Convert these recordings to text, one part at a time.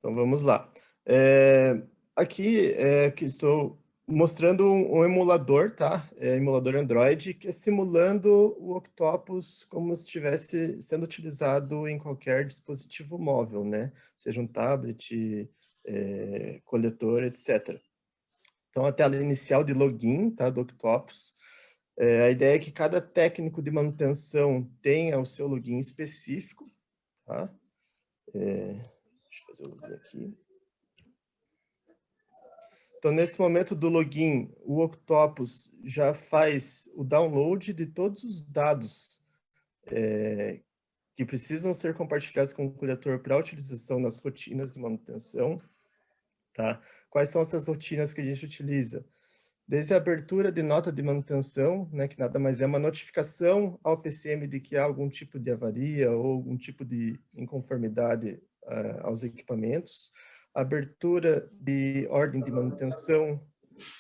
Então vamos lá. Aqui que estou mostrando um emulador, tá? Emulador Android, que é simulando o Octopus como se estivesse sendo utilizado em qualquer dispositivo móvel, né? Seja um tablet, coletor, etc. Então a tela inicial de login, tá? Do Octopus. A ideia é que cada técnico de manutenção tenha o seu login específico, tá? Deixa eu fazer o login aqui. Então, nesse momento do login, o Octopus já faz o download de todos os dados que precisam ser compartilhados com o coletor para utilização nas rotinas de manutenção. Tá? Quais são essas rotinas que a gente utiliza? Desde a abertura de nota de manutenção, né, que nada mais é uma notificação ao PCM de que há algum tipo de avaria ou algum tipo de inconformidade aos equipamentos, abertura de ordem de manutenção,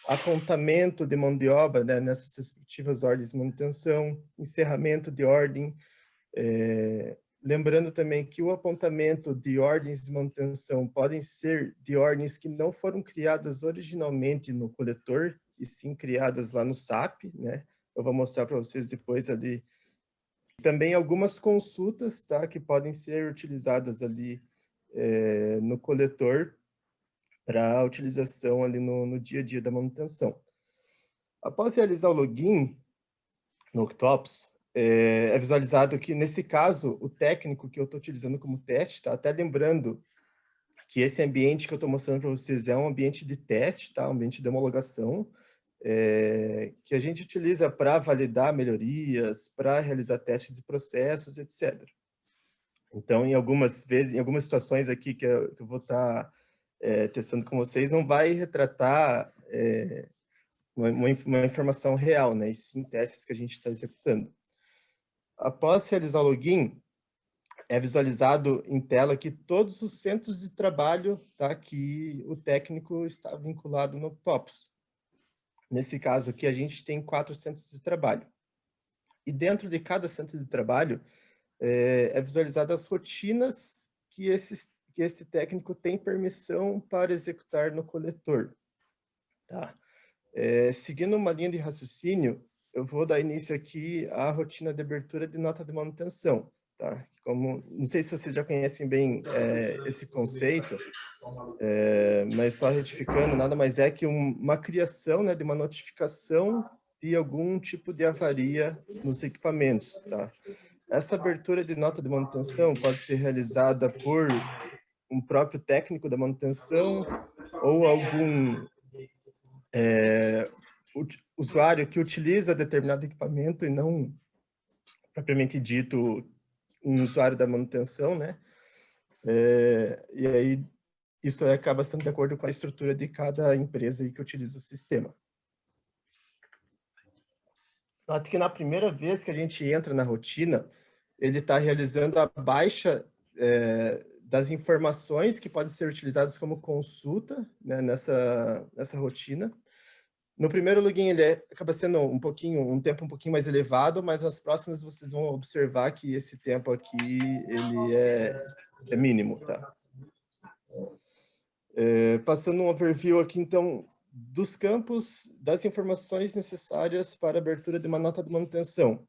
apontamento de mão de obra, né, nessas respectivas ordens de manutenção, encerramento de ordem, lembrando também que o apontamento de ordens de manutenção podem ser de ordens que não foram criadas originalmente no coletor, e sim criadas lá no SAP, né? Eu vou mostrar para vocês depois ali. Também algumas consultas, tá? Que podem ser utilizadas ali no coletor para utilização ali no dia a dia da manutenção. Após realizar o login no Octopus, é visualizado que, nesse caso, o técnico que eu estou utilizando como teste, tá? Até lembrando que esse ambiente que eu estou mostrando para vocês é um ambiente de teste, tá? Um ambiente de homologação, que a gente utiliza para validar melhorias, para realizar testes de processos, etc. Então, em algumas vezes, em algumas situações aqui que eu vou estar testando com vocês, não vai retratar uma informação real, né? E sim testes que a gente está executando. Após realizar o login, é visualizado em tela que todos os centros de trabalho, tá, que o técnico está vinculado no Octopus. Nesse caso aqui, a gente tem 4 centros de trabalho. E dentro de cada centro de trabalho, é visualizado as rotinas que esse técnico tem permissão para executar no coletor. Tá? Seguindo uma linha de raciocínio, eu vou dar início aqui à rotina de abertura de nota de manutenção. Tá? Não sei se vocês já conhecem bem esse conceito, mas só retificando, nada mais é que uma criação, né, de uma notificação de algum tipo de avaria nos equipamentos. Tá? Essa abertura de nota de manutenção pode ser realizada por um próprio técnico da manutenção ou algum usuário que utiliza determinado equipamento e não propriamente dito um usuário da manutenção, né? E aí isso acaba sendo de acordo com a estrutura de cada empresa que utiliza o sistema. Note que na primeira vez que a gente entra na rotina, ele está realizando a baixa das informações que podem ser utilizadas como consulta, né, nessa rotina. No primeiro login ele acaba sendo um tempo um pouquinho mais elevado, mas nas próximas vocês vão observar que esse tempo aqui ele é mínimo, tá? Passando um overview aqui, então, dos campos das informações necessárias para a abertura de uma nota de manutenção.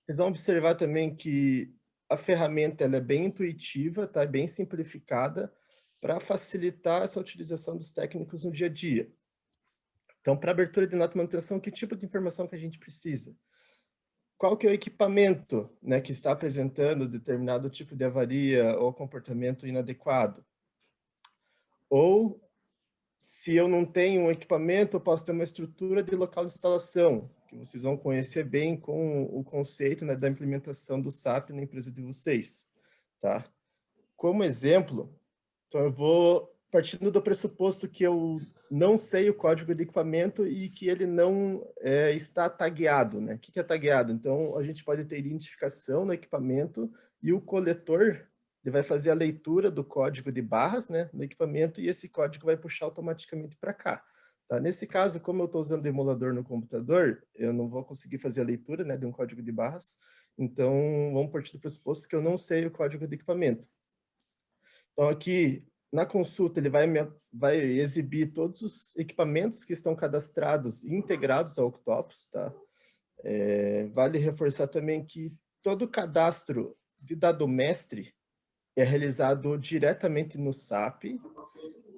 Vocês vão observar também que a ferramenta ela é bem intuitiva, tá? Bem simplificada para facilitar essa utilização dos técnicos no dia a dia. Então, para abertura de nota de manutenção, que tipo de informação que a gente precisa? Qual que é o equipamento, né, que está apresentando determinado tipo de avaria ou comportamento inadequado? Ou, se eu não tenho um equipamento, eu posso ter uma estrutura de local de instalação, que vocês vão conhecer bem com o conceito, né, da implementação do SAP na empresa de vocês. Tá? Como exemplo, então eu vou partindo do pressuposto que eu não sei o código de equipamento e que ele não está tagueado, né? O que é tagueado? Então, a gente pode ter identificação no equipamento e o coletor ele vai fazer a leitura do código de barras, né, no equipamento, e esse código vai puxar automaticamente para cá. Tá? Nesse caso, como eu estou usando o emulador no computador, eu não vou conseguir fazer a leitura, né, de um código de barras, então vamos partir do pressuposto que eu não sei o código de equipamento. Então, aqui, na consulta, ele vai exibir todos os equipamentos que estão cadastrados e integrados ao Octopus, tá? Vale reforçar também que todo cadastro de dado mestre é realizado diretamente no SAP,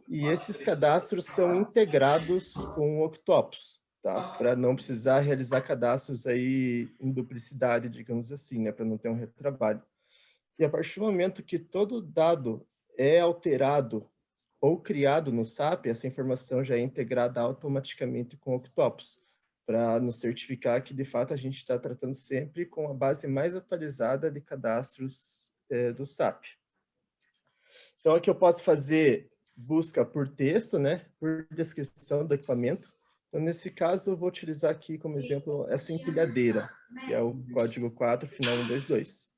e esses cadastros são integrados com o Octopus, tá? Para não precisar realizar cadastros aí em duplicidade, digamos assim, né? Para não ter um retrabalho. E a partir do momento que todo dado é alterado ou criado no SAP, essa informação já é integrada automaticamente com o Octopus, para nos certificar que, de fato, a gente está tratando sempre com a base mais atualizada de cadastros do SAP. Então, aqui eu posso fazer busca por texto, né, por descrição do equipamento. Então, nesse caso, eu vou utilizar aqui como exemplo essa empilhadeira, que é o código 4, final 122.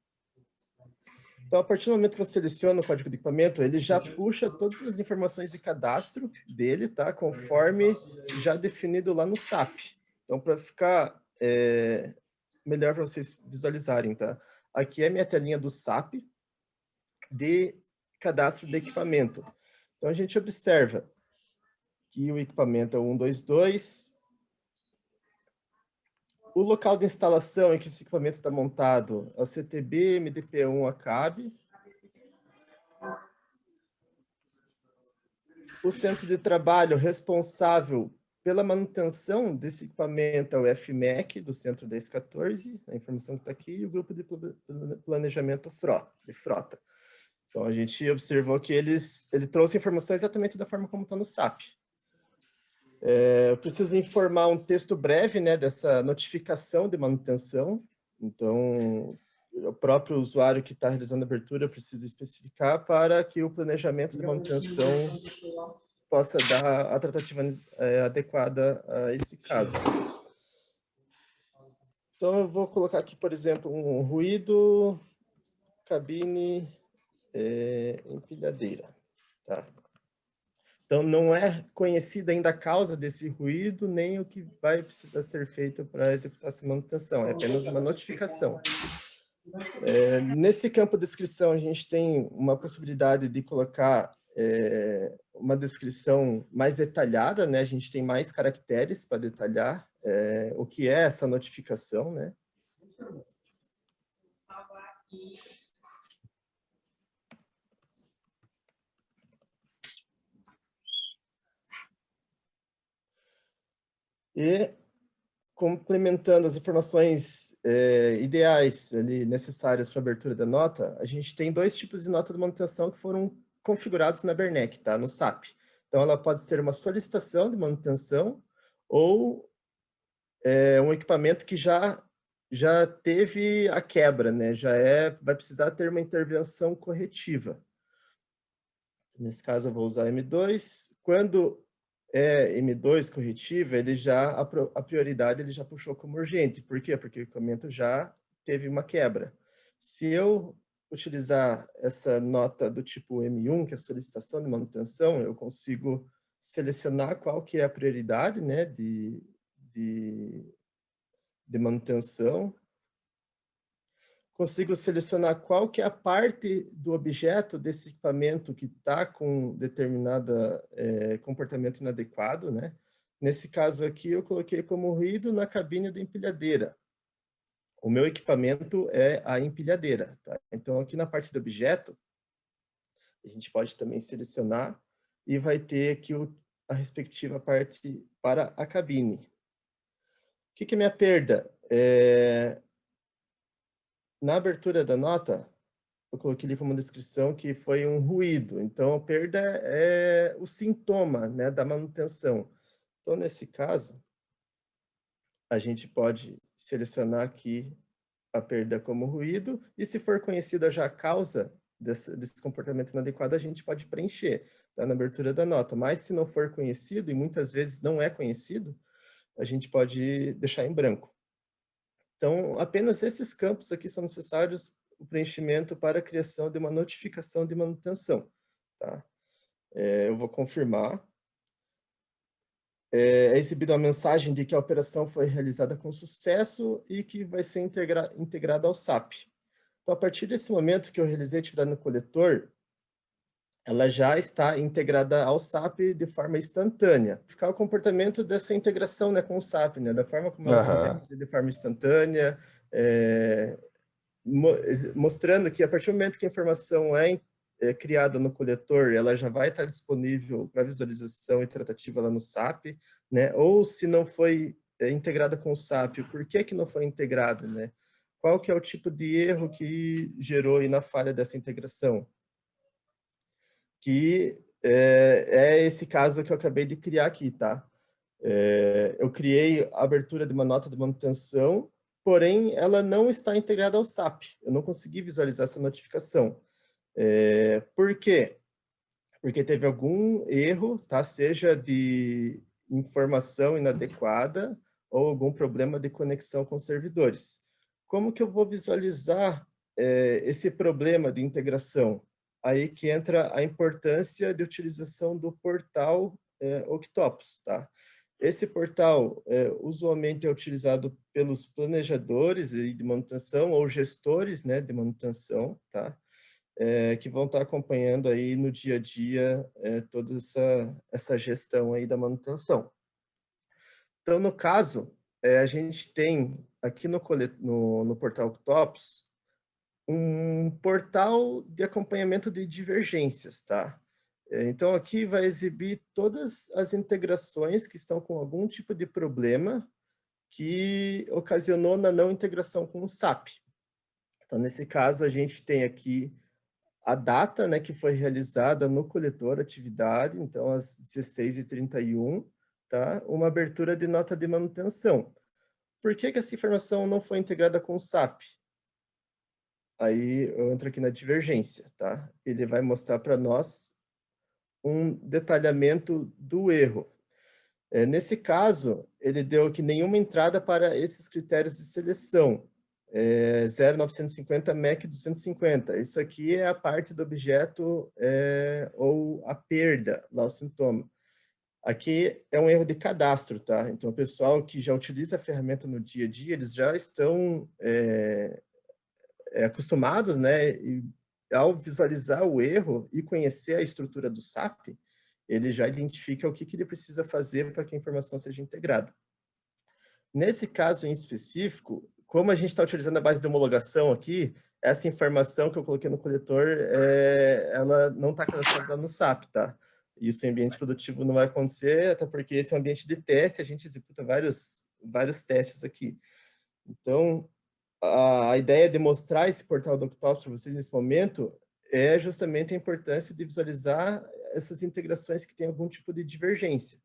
Então, a partir do momento que eu seleciono o código de equipamento, ele já puxa todas as informações de cadastro dele, tá? Conforme já definido lá no SAP. Então, para ficar melhor para vocês visualizarem, tá? Aqui é a minha telinha do SAP de cadastro de equipamento. Então, a gente observa que o equipamento é o 122. O local de instalação em que esse equipamento está montado é o CTB MDP1 ACAB. O centro de trabalho responsável pela manutenção desse equipamento é o FMEC, do Centro 1014, a informação que está aqui, e o grupo de planejamento de frota. Então, a gente observou que ele trouxe informações exatamente da forma como está no SAP. Eu preciso informar um texto breve, né, dessa notificação de manutenção. Então, o próprio usuário que está realizando a abertura precisa especificar para que o planejamento de manutenção possa dar a tratativa adequada a esse caso. Então, eu vou colocar aqui, por exemplo, um ruído, cabine, empilhadeira. Tá? Então, não é conhecida ainda a causa desse ruído, nem o que vai precisar ser feito para executar essa manutenção. É apenas uma notificação. Nesse campo de descrição, a gente tem uma possibilidade de colocar uma descrição mais detalhada, né? A gente tem mais caracteres para detalhar o que é essa notificação, né? E complementando as informações ideais ali necessárias para a abertura da nota, a gente tem dois tipos de nota de manutenção que foram configurados na Bernec, tá? No SAP. Então, ela pode ser uma solicitação de manutenção ou um equipamento que já teve a quebra, né? Vai precisar ter uma intervenção corretiva. Nesse caso, eu vou usar M2. Quando M2 corretiva, a prioridade ele já puxou como urgente. Por quê? Porque o equipamento já teve uma quebra. Se eu utilizar essa nota do tipo M1, que é a solicitação de manutenção, eu consigo selecionar qual que é a prioridade, né, de manutenção. Consigo selecionar qual que é a parte do objeto desse equipamento que está com determinado comportamento inadequado, né? Nesse caso aqui, eu coloquei como ruído na cabine da empilhadeira. O meu equipamento é a empilhadeira, tá? Então, aqui na parte do objeto, a gente pode também selecionar e vai ter aqui a respectiva parte para a cabine. O que é minha perda? Na abertura da nota, eu coloquei ali como descrição que foi um ruído. Então, a perda é o sintoma, né, da manutenção. Então, nesse caso, a gente pode selecionar aqui a perda como ruído, e se for conhecida já a causa desse comportamento inadequado, a gente pode preencher, tá, na abertura da nota. Mas, se não for conhecido, e muitas vezes não é conhecido, a gente pode deixar em branco. Então, apenas esses campos aqui são necessários o preenchimento para a criação de uma notificação de manutenção. Tá? Eu vou confirmar. É exibida uma mensagem de que a operação foi realizada com sucesso e que vai ser integrada ao SAP. Então, a partir desse momento que eu realizei a atividade no coletor, ela já está integrada ao SAP de forma instantânea. Ficar o comportamento dessa integração, né, com o SAP, né, da forma como ela acontece Aham. de forma instantânea, mostrando que a partir do momento que a informação é criada no coletor, ela já vai estar disponível para visualização e tratativa lá no SAP, né? Ou se não foi integrada com o SAP, por que que não foi integrada, né? Qual que é o tipo de erro que gerou aí na falha dessa integração? Que é esse caso que eu acabei de criar aqui, tá? Eu criei a abertura de uma nota de manutenção, porém ela não está integrada ao SAP. Eu não consegui visualizar essa notificação. Por quê? Porque teve algum erro, tá? Seja de informação inadequada ou algum problema de conexão com servidores. Como que eu vou visualizar esse problema de integração? Aí que entra a importância de utilização do portal Octopus, tá? Esse portal usualmente é utilizado pelos planejadores de manutenção ou gestores, né, de manutenção, tá? Que vão estar acompanhando aí no dia a dia toda essa gestão aí da manutenção. Então, no caso, a gente tem aqui no portal Octopus um portal de acompanhamento de divergências, tá? Então, aqui vai exibir todas as integrações que estão com algum tipo de problema que ocasionou na não integração com o SAP. Então, nesse caso, a gente tem aqui a data, né, que foi realizada no coletor atividade, então às 16h31, tá? Uma abertura de nota de manutenção. Por que que essa informação não foi integrada com o SAP? Aí eu entro aqui na divergência, tá? Ele vai mostrar para nós um detalhamento do erro. Nesse caso, ele deu que nenhuma entrada para esses critérios de seleção. 0950 MEC 250. Isso aqui é a parte do objeto ou a perda, lá o sintoma. Aqui é um erro de cadastro, tá? Então, o pessoal que já utiliza a ferramenta no dia a dia, eles já estão acostumados, né? E ao visualizar o erro e conhecer a estrutura do SAP, ele já identifica o que ele precisa fazer para que a informação seja integrada. Nesse caso em específico, como a gente está utilizando a base de homologação aqui, essa informação que eu coloquei no coletor, ela não está cadastrada no SAP, tá? Isso em ambiente produtivo não vai acontecer, até porque esse é um ambiente de teste, a gente executa vários testes aqui. Então, a ideia de mostrar esse portal do Octopus para vocês nesse momento é justamente a importância de visualizar essas integrações que têm algum tipo de divergência.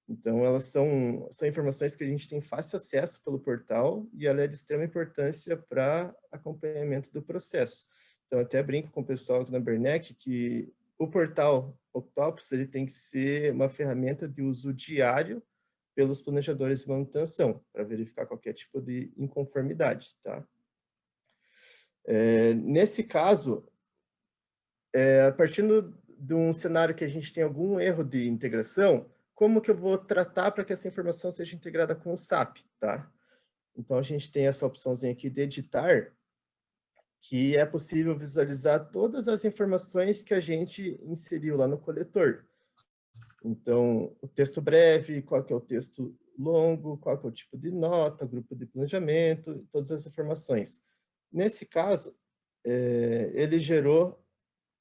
Então, elas são informações que a gente tem fácil acesso pelo portal e ela é de extrema importância para acompanhamento do processo. Então, até brinco com o pessoal aqui na Bernec que o portal Octopus ele tem que ser uma ferramenta de uso diário pelos planejadores de manutenção, para verificar qualquer tipo de inconformidade, tá? Nesse caso, partindo de um cenário que a gente tem algum erro de integração, como que eu vou tratar para que essa informação seja integrada com o SAP, tá? Então, a gente tem essa opçãozinha aqui de editar, que é possível visualizar todas as informações que a gente inseriu lá no coletor. Então, o texto breve, qual que é o texto longo, qual que é o tipo de nota, grupo de planejamento, todas as informações. Nesse caso, ele gerou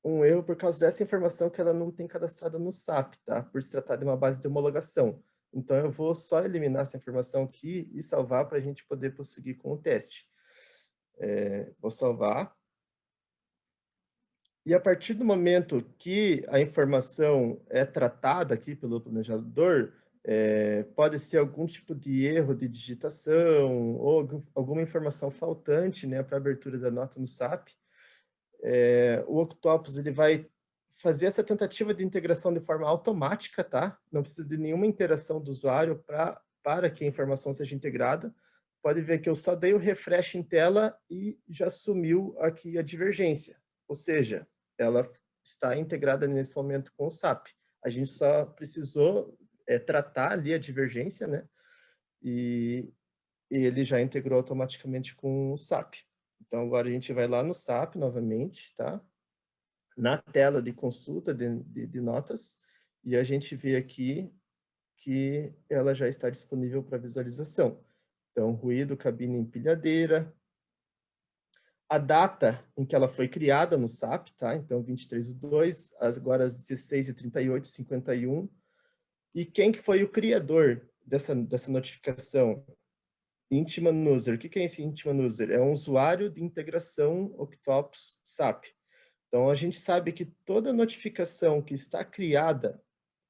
um erro por causa dessa informação que ela não tem cadastrada no SAP, tá? Por se tratar de uma base de homologação. Então, eu vou só eliminar essa informação aqui e salvar para a gente poder prosseguir com o teste. Vou salvar. E a partir do momento que a informação é tratada aqui pelo planejador, pode ser algum tipo de erro de digitação ou alguma informação faltante, né, para abertura da nota no SAP. O Octopus ele vai fazer essa tentativa de integração de forma automática, tá? Não precisa de nenhuma interação do usuário para que a informação seja integrada. Pode ver que eu só dei o refresh em tela e já sumiu aqui a divergência. Ou seja, ela está integrada nesse momento com o SAP. A gente só precisou tratar ali a divergência, né? E ele já integrou automaticamente com o SAP. Então, agora a gente vai lá no SAP novamente, tá? na tela de consulta de notas, e a gente vê aqui que ela já está disponível para visualização. Então, ruído, cabine empilhadeira, a data em que ela foi criada no SAP, tá? Então, 23/2, agora às 16h38, 51. E quem que foi o criador dessa notificação? Intiman User. O que é esse Intiman User? É um usuário de integração Octopus SAP. Então, a gente sabe que toda notificação que está criada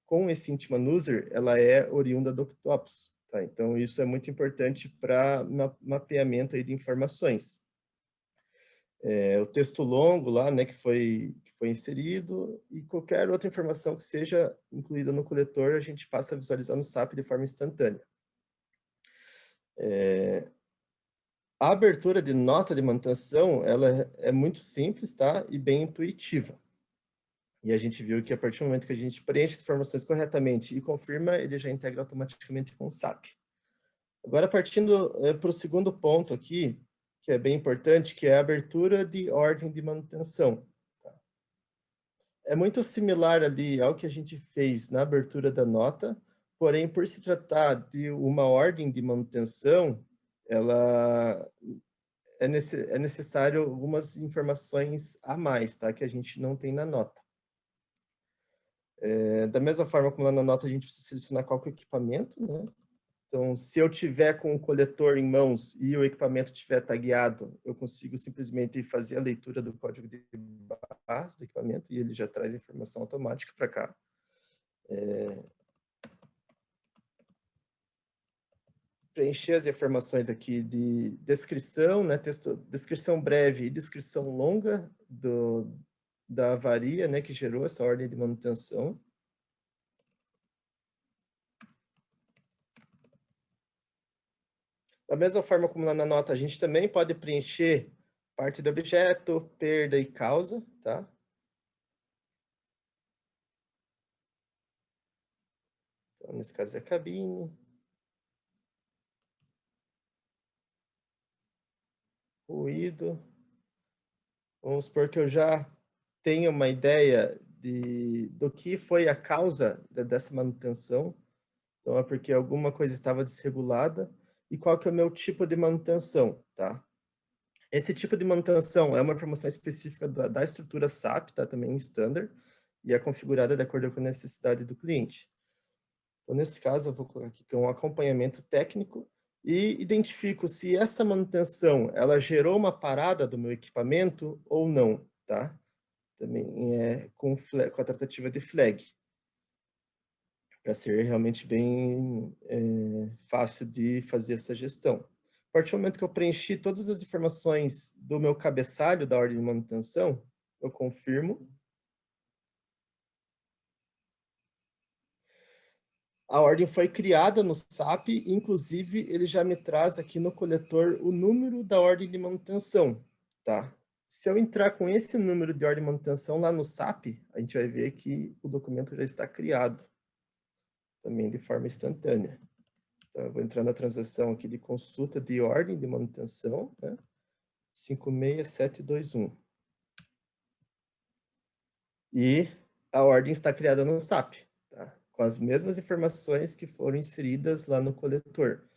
com esse Intiman User, ela é oriunda do Octopus. Tá? Então, isso é muito importante para mapeamento aí de informações. O texto longo lá, né, que foi inserido, e qualquer outra informação que seja incluída no coletor, a gente passa a visualizar no SAP de forma instantânea. A abertura de nota de manutenção, ela é muito simples, tá? E bem intuitiva. E a gente viu que a partir do momento que a gente preenche as informações corretamente e confirma, ele já integra automaticamente com o SAP. Agora, partindo para o segundo ponto aqui, que é bem importante, que é a abertura de ordem de manutenção. Tá? É muito similar ali ao que a gente fez na abertura da nota, porém, por se tratar de uma ordem de manutenção, ela é necessário algumas informações a mais, tá? Que a gente não tem na nota. Da mesma forma como lá na nota a gente precisa selecionar qual que é o equipamento, né? Então, se eu tiver com o coletor em mãos e o equipamento estiver tagueado, eu consigo simplesmente fazer a leitura do código de barras do equipamento e ele já traz informação automática para cá. Preencher as informações aqui de descrição, né, descrição breve e descrição longa da avaria, né, que gerou essa ordem de manutenção. Da mesma forma como lá na nota, a gente também pode preencher parte do objeto, perda e causa, tá? Então, nesse caso é a cabine. Ruído. Vamos supor que eu já tenho uma ideia do que foi a causa dessa manutenção. Então, é porque alguma coisa estava desregulada. E qual que é o meu tipo de manutenção, tá? Esse tipo de manutenção é uma informação específica da estrutura SAP, tá? Também em standard, e é configurada de acordo com a necessidade do cliente. Então, nesse caso, eu vou colocar aqui que é um acompanhamento técnico e identifico se essa manutenção ela gerou uma parada do meu equipamento ou não, tá? Também é com a tratativa de flag, para ser realmente bem fácil de fazer essa gestão. A partir do momento que eu preenchi todas as informações do meu cabeçalho da ordem de manutenção, eu confirmo. A ordem foi criada no SAP, inclusive ele já me traz aqui no coletor o número da ordem de manutenção, tá? Se eu entrar com esse número de ordem de manutenção lá no SAP, a gente vai ver que o documento já está criado, também de forma instantânea. Então, eu vou entrar na transação aqui de consulta de ordem de manutenção, né? 56721. E a ordem está criada no SAP, tá? Com as mesmas informações que foram inseridas lá no coletor.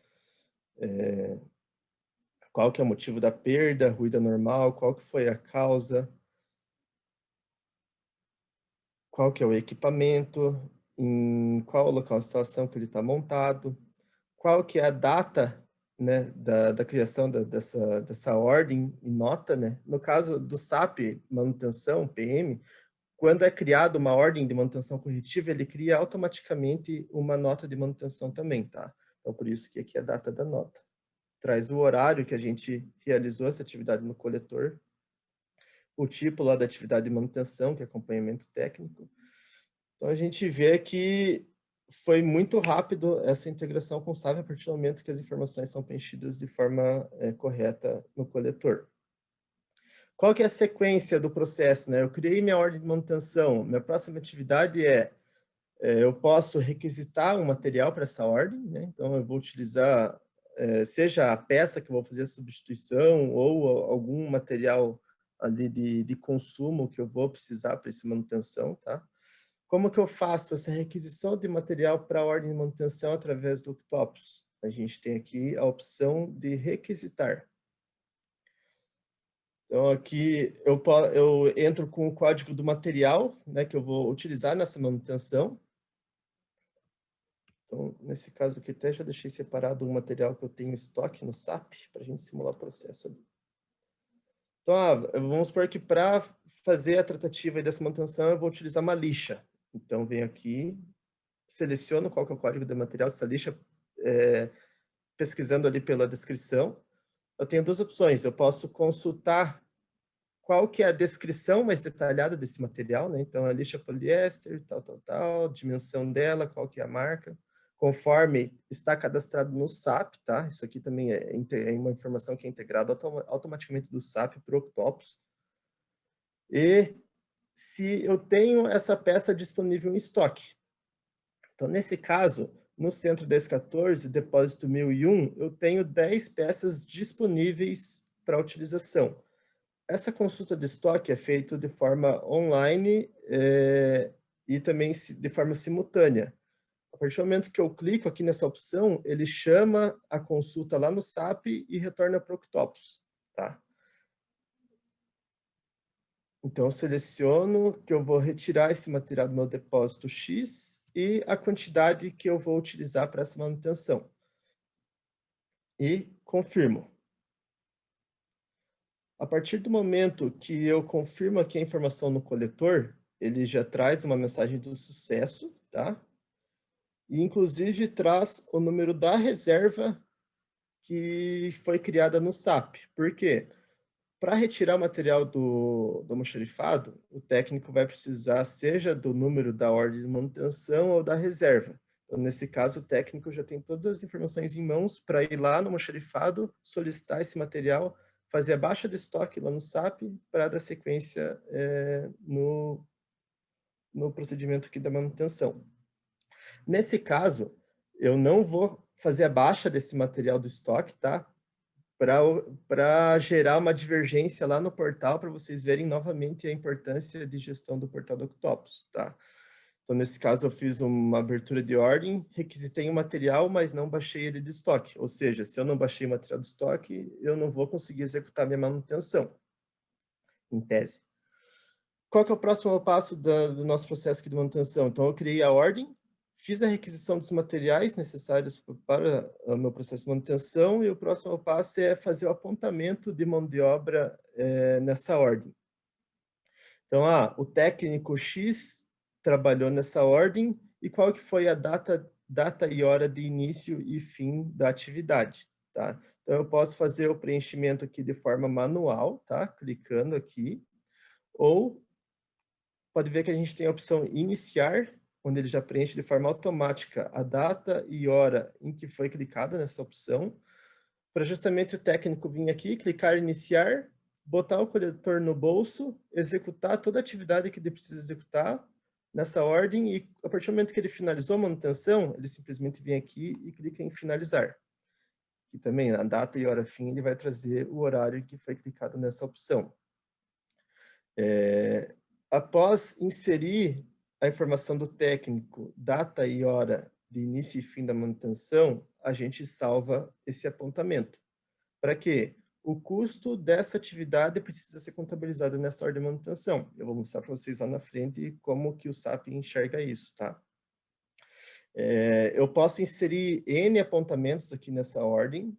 Qual que é o motivo da perda, ruído normal, qual que foi a causa, qual que é o equipamento, em qual local de instalação que ele está montado, qual que é a data, né, da criação dessa ordem e nota, né? No caso do SAP manutenção, PM, quando é criada uma ordem de manutenção corretiva, ele cria automaticamente uma nota de manutenção também, tá? Então, por isso que aqui é a data da nota. Traz o horário que a gente realizou essa atividade no coletor, o tipo lá da atividade de manutenção, que é acompanhamento técnico. Então, a gente vê que foi muito rápido essa integração com o SAP a partir do momento que as informações são preenchidas de forma correta no coletor. Qual que é a sequência do processo, né? Eu criei minha ordem de manutenção. Minha próxima atividade eu posso requisitar um material para essa ordem, né? Então, eu vou utilizar, seja a peça que eu vou fazer a substituição ou algum material ali de consumo que eu vou precisar para essa manutenção, tá? Como que eu faço essa requisição de material para a ordem de manutenção através do Octopus? A gente tem aqui a opção de requisitar. Então, aqui eu entro com o código do material, né, que eu vou utilizar nessa manutenção. Então, nesse caso aqui, até já deixei separado um material que eu tenho em estoque no SAP, para a gente simular o processo ali. Então, vamos supor que para fazer a tratativa dessa manutenção, eu vou utilizar uma lixa. Então, venho aqui, seleciono qual que é o código do material, essa lixa, pesquisando ali pela descrição. Eu tenho duas opções, eu posso consultar qual que é a descrição mais detalhada desse material, né? Então, a lixa poliéster, tal, dimensão dela, qual que é a marca, conforme está cadastrado no SAP, tá? Isso aqui também é uma informação que é integrada automaticamente do SAP para o Octopus. E se eu tenho essa peça disponível em estoque. Então, nesse caso, no centro 1014, depósito 1001, eu tenho 10 peças disponíveis para utilização. Essa consulta de estoque é feita de forma online e também de forma simultânea. A partir do momento que eu clico aqui nessa opção, ele chama a consulta lá no SAP e retorna para o Octopus, tá? Então, eu seleciono que eu vou retirar esse material do meu depósito X e a quantidade que eu vou utilizar para essa manutenção. E confirmo. A partir do momento que eu confirmo aqui a informação no coletor, ele já traz uma mensagem de sucesso, tá? E, inclusive, traz o número da reserva que foi criada no SAP. Por quê? Para retirar o material do almoxarifado, o técnico vai precisar seja do número da ordem de manutenção ou da reserva. Então, nesse caso, o técnico já tem todas as informações em mãos para ir lá no almoxarifado, solicitar esse material, fazer a baixa de estoque lá no SAP para dar sequência no procedimento aqui da manutenção. Nesse caso, eu não vou fazer a baixa desse material do estoque, tá? Para gerar uma divergência lá no portal, para vocês verem novamente a importância de gestão do portal do Octopus, tá? Então, nesse caso, eu fiz uma abertura de ordem, requisitei o material, mas não baixei ele de estoque. Ou seja, se eu não baixei o material de estoque, eu não vou conseguir executar minha manutenção, em tese. Qual que é o próximo passo do nosso processo aqui de manutenção? Então, eu criei a ordem, fiz a requisição dos materiais necessários para o meu processo de manutenção e o próximo passo é fazer o apontamento de mão de obra nessa ordem. Então, o técnico X trabalhou nessa ordem e qual que foi a data e hora de início e fim da atividade, tá? Então, eu posso fazer o preenchimento aqui de forma manual, tá? Clicando aqui, ou pode ver que a gente tem a opção iniciar, onde ele já preenche de forma automática a data e hora em que foi clicada nessa opção, para justamente o técnico vir aqui, clicar em iniciar, botar o coletor no bolso, executar toda a atividade que ele precisa executar nessa ordem e a partir do momento que ele finalizou a manutenção, ele simplesmente vem aqui e clica em finalizar. E também a data e hora fim, ele vai trazer o horário que foi clicado nessa opção. Após inserir a informação do técnico, data e hora de início e fim da manutenção, a gente salva esse apontamento. Para quê? O custo dessa atividade precisa ser contabilizado nessa ordem de manutenção. Eu vou mostrar para vocês lá na frente como que o SAP enxerga isso, tá? Eu posso inserir N apontamentos aqui nessa ordem,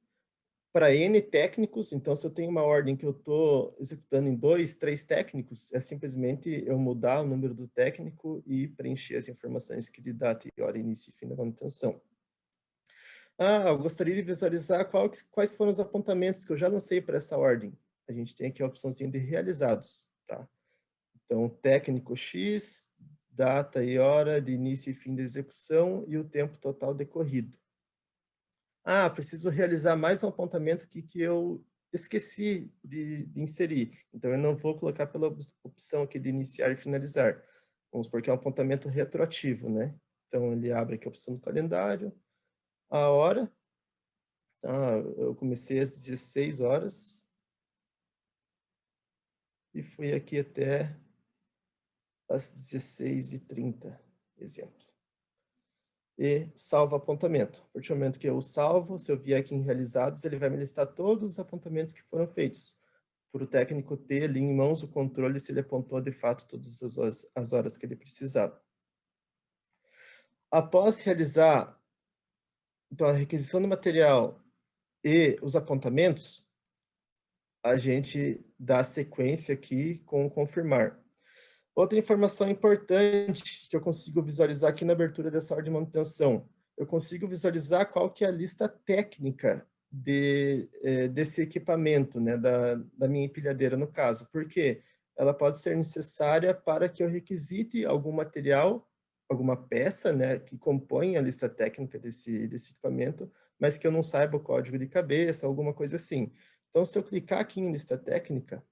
para N técnicos, então se eu tenho uma ordem que eu estou executando em 2, 3 técnicos, é simplesmente eu mudar o número do técnico e preencher as informações que de data e hora, início e fim da manutenção. Eu gostaria de visualizar quais foram os apontamentos que eu já lancei para essa ordem. A gente tem aqui a opçãozinha de realizados, tá? Então, técnico X, data e hora de início e fim da execução e o tempo total decorrido. Preciso realizar mais um apontamento aqui que eu esqueci de inserir. Então, eu não vou colocar pela opção aqui de iniciar e finalizar. Vamos supor que é um apontamento retroativo, né? Então, ele abre aqui a opção do calendário, a hora. Eu comecei às 16 horas. e fui aqui até às 16h30, exemplo. E salvo apontamento. A partir do momento que eu salvo, se eu vier aqui em realizados, ele vai me listar todos os apontamentos que foram feitos, para o técnico ter ali em mãos o controle se ele apontou de fato todas as horas que ele precisava. Após realizar então, a requisição do material e os apontamentos, a gente dá sequência aqui com confirmar. Outra informação importante que eu consigo visualizar aqui na abertura dessa ordem de manutenção, eu consigo visualizar qual que é a lista técnica desse equipamento, né, da minha empilhadeira, no caso. Por quê? Ela pode ser necessária para que eu requisite algum material, alguma peça, né, que compõe a lista técnica desse equipamento, mas que eu não saiba o código de cabeça, alguma coisa assim. Então, se eu clicar aqui em lista técnica,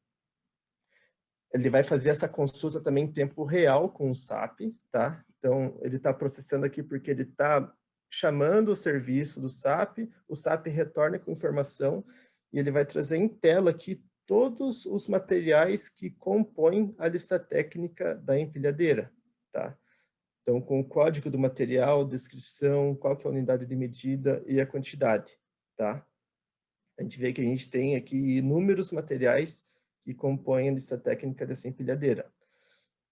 ele vai fazer essa consulta também em tempo real com o SAP, tá? Então, ele está processando aqui porque ele está chamando o serviço do SAP, o SAP retorna com informação e ele vai trazer em tela aqui todos os materiais que compõem a lista técnica da empilhadeira, tá? Então, com o código do material, descrição, qual que é a unidade de medida e a quantidade, tá? A gente vê que a gente tem aqui inúmeros materiais que compõem a lista técnica dessa empilhadeira.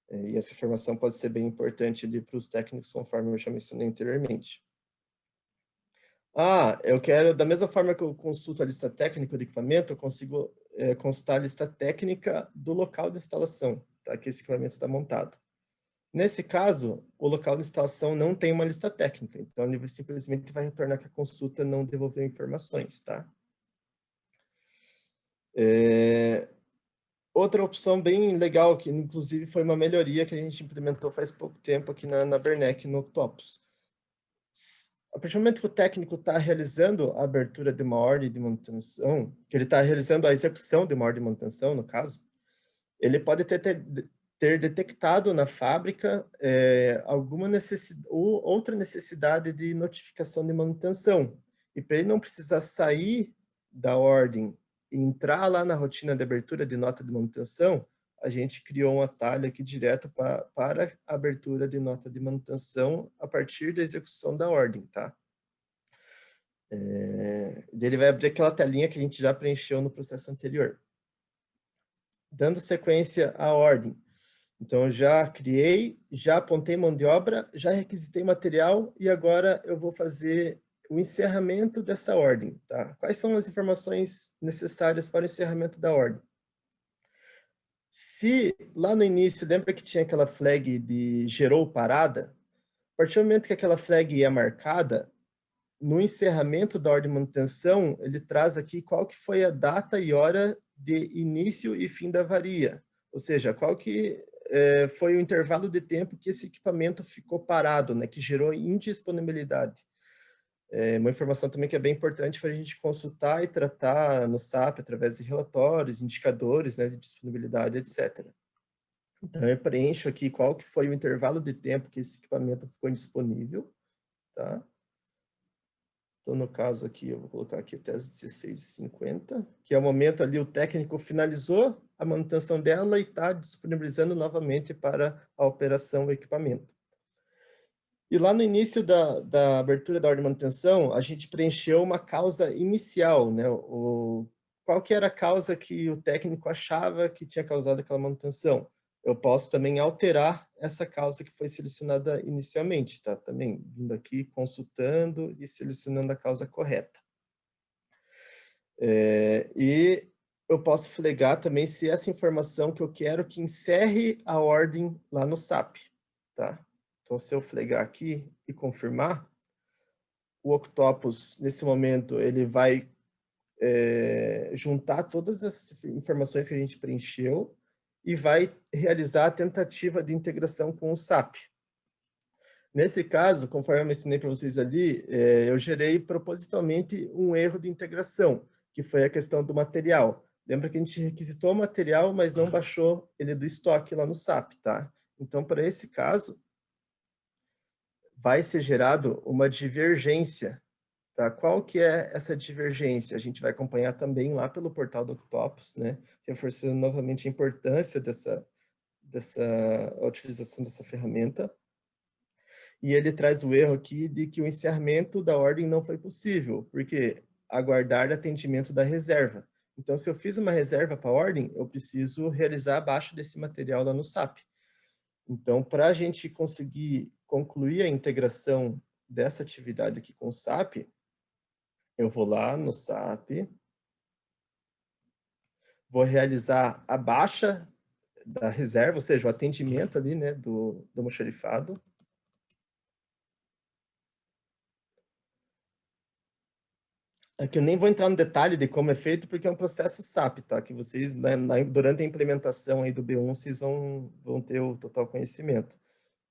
E essa informação pode ser bem importante ali para os técnicos, conforme eu já mencionei anteriormente. Eu quero, da mesma forma que eu consulto a lista técnica do equipamento, eu consigo consultar a lista técnica do local de instalação, tá? Que esse equipamento está montado. Nesse caso, o local de instalação não tem uma lista técnica, então ele simplesmente vai retornar que a consulta não devolveu informações, tá? Outra opção bem legal, que inclusive foi uma melhoria que a gente implementou faz pouco tempo aqui na Bernec, no Octopus. A partir do momento que o técnico está realizando a abertura de uma ordem de manutenção, que ele está realizando a execução de uma ordem de manutenção, no caso, ele pode ter detectado na fábrica alguma outra necessidade de notificação de manutenção. E para ele não precisar sair da ordem e entrar lá na rotina de abertura de nota de manutenção, a gente criou um atalho aqui direto para a abertura de nota de manutenção a partir da execução da ordem, tá? Ele vai abrir aquela telinha que a gente já preencheu no processo anterior. Dando sequência à ordem. Então, eu já criei, já apontei mão de obra, já requisitei material e agora eu vou fazer o encerramento dessa ordem, tá? Quais são as informações necessárias para o encerramento da ordem? Se lá no início, lembra que tinha aquela flag de gerou parada? A partir do momento que aquela flag é marcada, no encerramento da ordem de manutenção, ele traz aqui qual que foi a data e hora de início e fim da avaria. Ou seja, qual que foi o intervalo de tempo que esse equipamento ficou parado, né, que gerou indisponibilidade. Uma informação também que é bem importante para a gente consultar e tratar no SAP através de relatórios, indicadores, né, de disponibilidade, etc. Então, eu preencho aqui qual que foi o intervalo de tempo que esse equipamento ficou indisponível, tá? Então, no caso aqui, eu vou colocar aqui até as 16h50, que é o momento ali o técnico finalizou a manutenção dela e está disponibilizando novamente para a operação do equipamento. E lá no início da abertura da ordem de manutenção, a gente preencheu uma causa inicial, né? Qual que era a causa que o técnico achava que tinha causado aquela manutenção? Eu posso também alterar essa causa que foi selecionada inicialmente, tá? Também vindo aqui, consultando e selecionando a causa correta. E eu posso flagar também se essa informação que eu quero que encerre a ordem lá no SAP, tá? Então, se eu flagar aqui e confirmar, o Octopus, nesse momento, ele vai juntar todas essas informações que a gente preencheu e vai realizar a tentativa de integração com o SAP. Nesse caso, conforme eu mencionei para vocês ali, eu gerei propositalmente um erro de integração, que foi a questão do material. Lembra que a gente requisitou o material, mas não baixou ele do estoque lá no SAP, tá? Então, para esse caso, vai ser gerado uma divergência Tá? Qual que é essa divergência? A gente vai acompanhar também lá pelo portal do Octopus, né? Reforçando novamente a importância dessa a utilização dessa ferramenta. E ele traz o erro aqui de que o encerramento da ordem não foi possível, porque aguardar atendimento da reserva. Então, se eu fiz uma reserva para a ordem, eu preciso realizar abaixo desse material lá no SAP. Então, para a gente conseguir concluir a integração dessa atividade aqui com o SAP, eu vou lá no SAP, vou realizar a baixa da reserva, ou seja, o atendimento ali, né, do almoxarifado. Aqui eu nem vou entrar no detalhe de como é feito, porque é um processo SAP, tá? Que vocês, né, durante a implementação aí do B1, vocês vão ter o total conhecimento.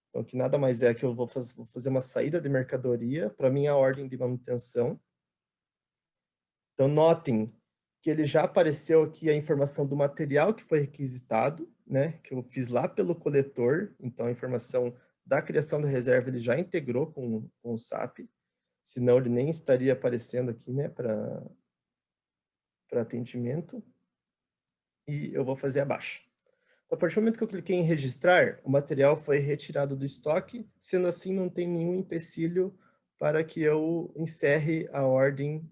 Então, que nada mais é que eu vou fazer uma saída de mercadoria para minha ordem de manutenção. Então, notem que ele já apareceu aqui a informação do material que foi requisitado, né? Que eu fiz lá pelo coletor. Então, a informação da criação da reserva ele já integrou com o SAP. Senão, ele nem estaria aparecendo aqui, né? Para atendimento. E eu vou fazer abaixo. Então, a partir do momento que eu cliquei em registrar, o material foi retirado do estoque. Sendo assim, não tem nenhum empecilho para que eu encerre a ordem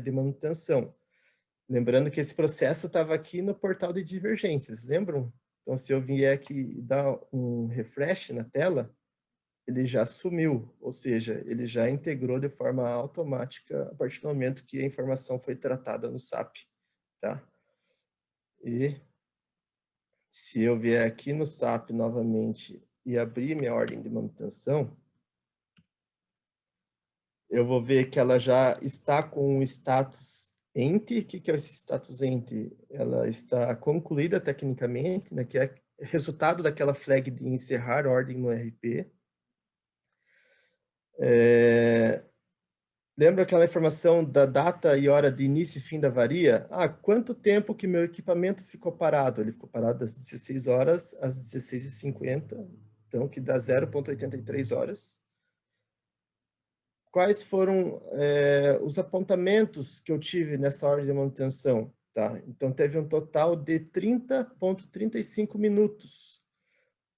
de manutenção. Lembrando que esse processo estava aqui no portal de divergências, lembram? Então, se eu vier aqui e dar um refresh na tela, ele já sumiu, ou seja, ele já integrou de forma automática a partir do momento que a informação foi tratada no SAP, tá? E se eu vier aqui no SAP novamente e abrir minha ordem de manutenção, eu vou ver que ela já está com o status ENT. O que é esse status ENT? Ela está concluída tecnicamente, né, que é resultado daquela flag de encerrar ordem no RP. Lembra aquela informação da data e hora de início e fim da varia? Ah, quanto tempo que meu equipamento ficou parado? Ele ficou parado das 16 horas às 16h50, então que dá 0,83 horas. Quais foram os apontamentos que eu tive nessa ordem de manutenção? Tá? Então, teve um total de 30,35 minutos.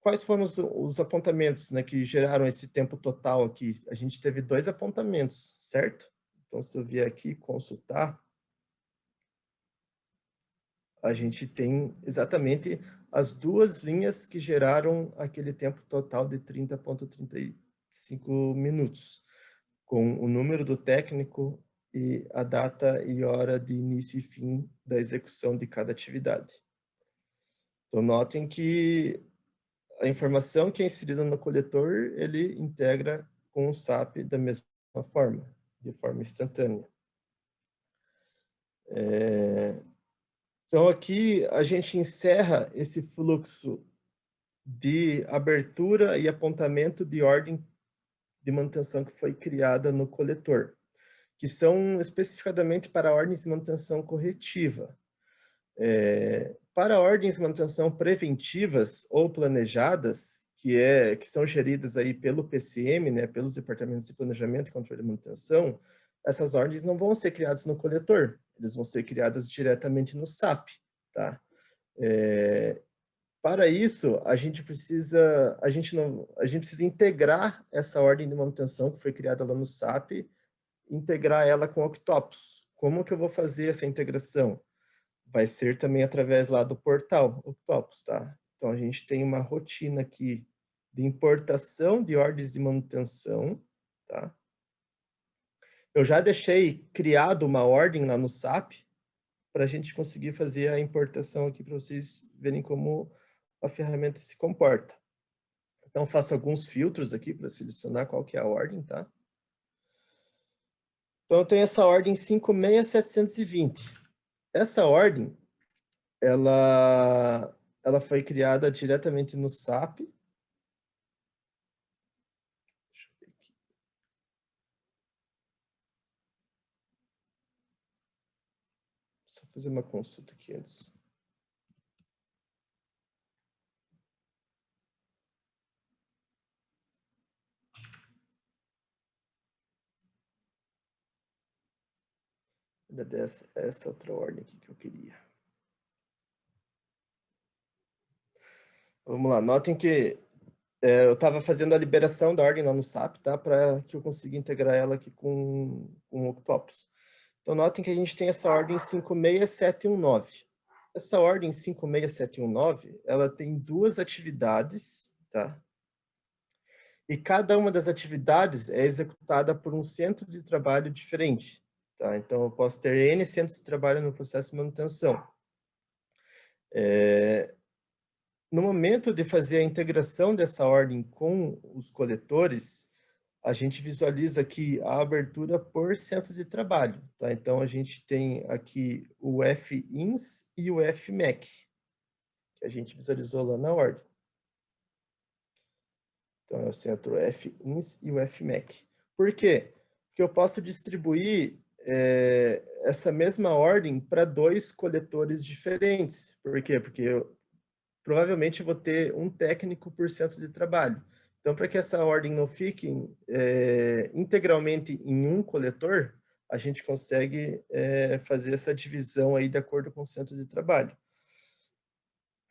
Quais foram os apontamentos, né, que geraram esse tempo total aqui? A gente teve 2 apontamentos, certo? Então, se eu vier aqui consultar, a gente tem exatamente as 2 linhas que geraram aquele tempo total de 30,35 minutos, com o número do técnico e a data e hora de início e fim da execução de cada atividade. Então, notem que a informação que é inserida no coletor, ele integra com o SAP da mesma forma, de forma instantânea. Então, aqui a gente encerra esse fluxo de abertura e apontamento de ordem de manutenção que foi criada no coletor, que são especificadamente para ordens de manutenção corretiva. Para ordens de manutenção preventivas ou planejadas, que são geridas aí pelo PCM, né, pelos departamentos de planejamento e controle de manutenção, essas ordens não vão ser criadas no coletor, eles vão ser criadas diretamente no SAP, tá? Para isso, a gente precisa integrar essa ordem de manutenção que foi criada lá no SAP, integrar ela com o Octopus. Como que eu vou fazer essa integração? Vai ser também através lá do portal Octopus, tá? Então, a gente tem uma rotina aqui de importação de ordens de manutenção, tá? Eu já deixei criado uma ordem lá no SAP para a gente conseguir fazer a importação aqui para vocês verem como a ferramenta se comporta. Então, faço alguns filtros aqui para selecionar qual que é a ordem, tá? Então, eu tenho essa ordem 56720. Essa ordem, ela foi criada diretamente no SAP. Deixa eu ver aqui. Só fazer uma consulta aqui antes. essa outra ordem aqui que eu queria. Vamos lá, notem que eu estava fazendo a liberação da ordem lá no SAP, tá? Para que eu consiga integrar ela aqui com o Octopus. Então, notem que a gente tem essa ordem 56719. Essa ordem 56719, ela tem duas atividades, tá? E cada uma das atividades é executada por um centro de trabalho diferente, tá? Então, eu posso ter N centros de trabalho no processo de manutenção. No momento de fazer a integração dessa ordem com os coletores, a gente visualiza aqui a abertura por centro de trabalho, tá? Então, a gente tem aqui o FINS e o FMAC, que a gente visualizou lá na ordem. Então, é o centro FINS e o FMAC. Por quê? Porque eu posso distribuir essa mesma ordem para dois coletores diferentes. Por quê? Porque eu provavelmente vou ter um técnico por centro de trabalho. Então, para que essa ordem não fique integralmente em um coletor, a gente consegue fazer essa divisão aí de acordo com o centro de trabalho.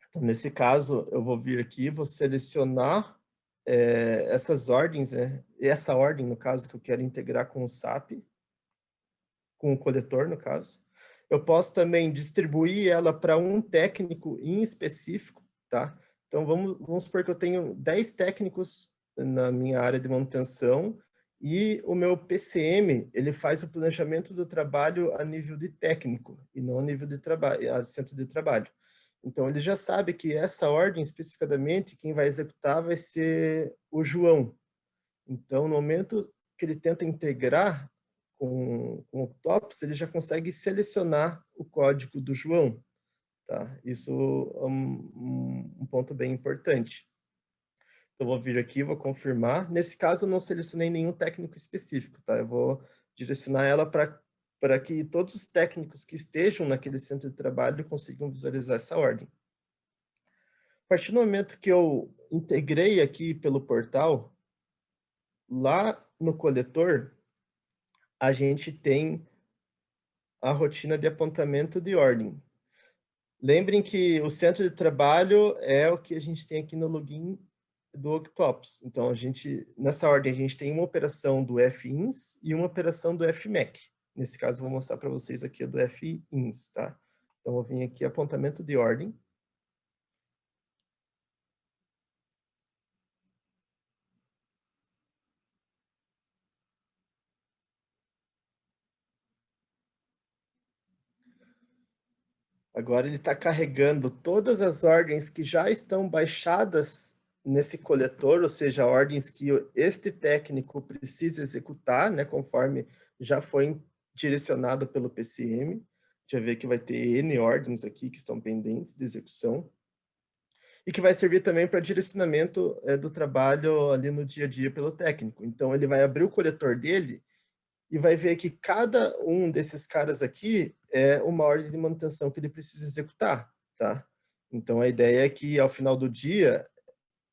Então, nesse caso, eu vou vir aqui, vou selecionar essas ordens, essa ordem, no caso, que eu quero integrar com o SAP, com o coletor, no caso. Eu posso também distribuir ela para um técnico em específico, tá? Então, vamos supor que eu tenho 10 técnicos na minha área de manutenção e o meu PCM, ele faz o planejamento do trabalho a nível de técnico e não a nível de trabalho, a centro de trabalho. Então, ele já sabe que essa ordem, especificadamente, quem vai executar vai ser o João. Então, no momento que ele tenta integrar com o Octopus, ele já consegue selecionar o código do João. Tá? Isso é um ponto bem importante. Então, vou vir aqui, vou confirmar. Nesse caso, eu não selecionei nenhum técnico específico. Tá? Eu vou direcionar ela para que todos os técnicos que estejam naquele centro de trabalho consigam visualizar essa ordem. A partir do momento que eu integrei aqui pelo portal, lá no coletor, a gente tem a rotina de apontamento de ordem. Lembrem que o centro de trabalho é o que a gente tem aqui no login do Octopus. Então, nessa ordem, a gente tem uma operação do FINS e uma operação do FMAC. Nesse caso, eu vou mostrar para vocês aqui a do FINS, tá? Então, eu vou vir aqui, apontamento de ordem. Agora ele está carregando todas as ordens que já estão baixadas nesse coletor, ou seja, ordens que este técnico precisa executar, né, conforme já foi direcionado pelo PCM. Já vê que vai ter N ordens aqui que estão pendentes de execução. E que vai servir também para direcionamento do trabalho ali no dia a dia pelo técnico. Então, ele vai abrir o coletor dele e vai ver que cada um desses caras aqui é uma ordem de manutenção que ele precisa executar, tá? Então, a ideia é que, ao final do dia,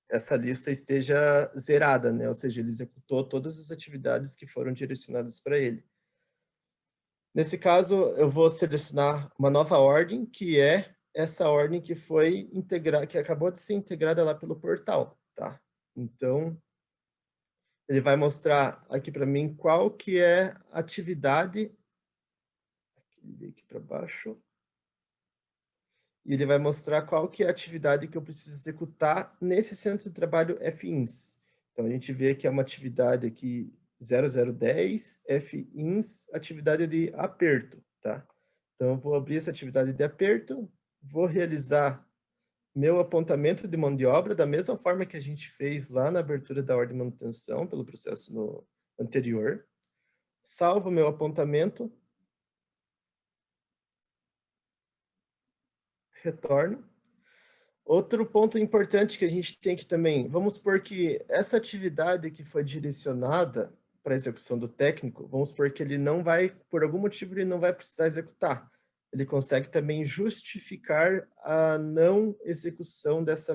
essa lista esteja zerada, né? Ou seja, ele executou todas as atividades que foram direcionadas para ele. Nesse caso, eu vou selecionar uma nova ordem, que é essa ordem que foi integrada, que acabou de ser integrada lá pelo portal, tá? Então, ele vai mostrar aqui para mim qual que é a atividade. Aqui para baixo. E ele vai mostrar qual que é a atividade que eu preciso executar nesse centro de trabalho FINS. Então, a gente vê que é uma atividade aqui 0010, FINS, atividade de aperto, tá? Então, eu vou abrir essa atividade de aperto, vou realizar meu apontamento de mão de obra da mesma forma que a gente fez lá na abertura da ordem de manutenção, pelo processo anterior. Salvo meu apontamento, retorno. Outro ponto importante que a gente tem que também, vamos supor que essa atividade que foi direcionada para a execução do técnico, vamos supor que ele não vai, por algum motivo, ele não vai precisar executar. Ele consegue também justificar a não execução dessa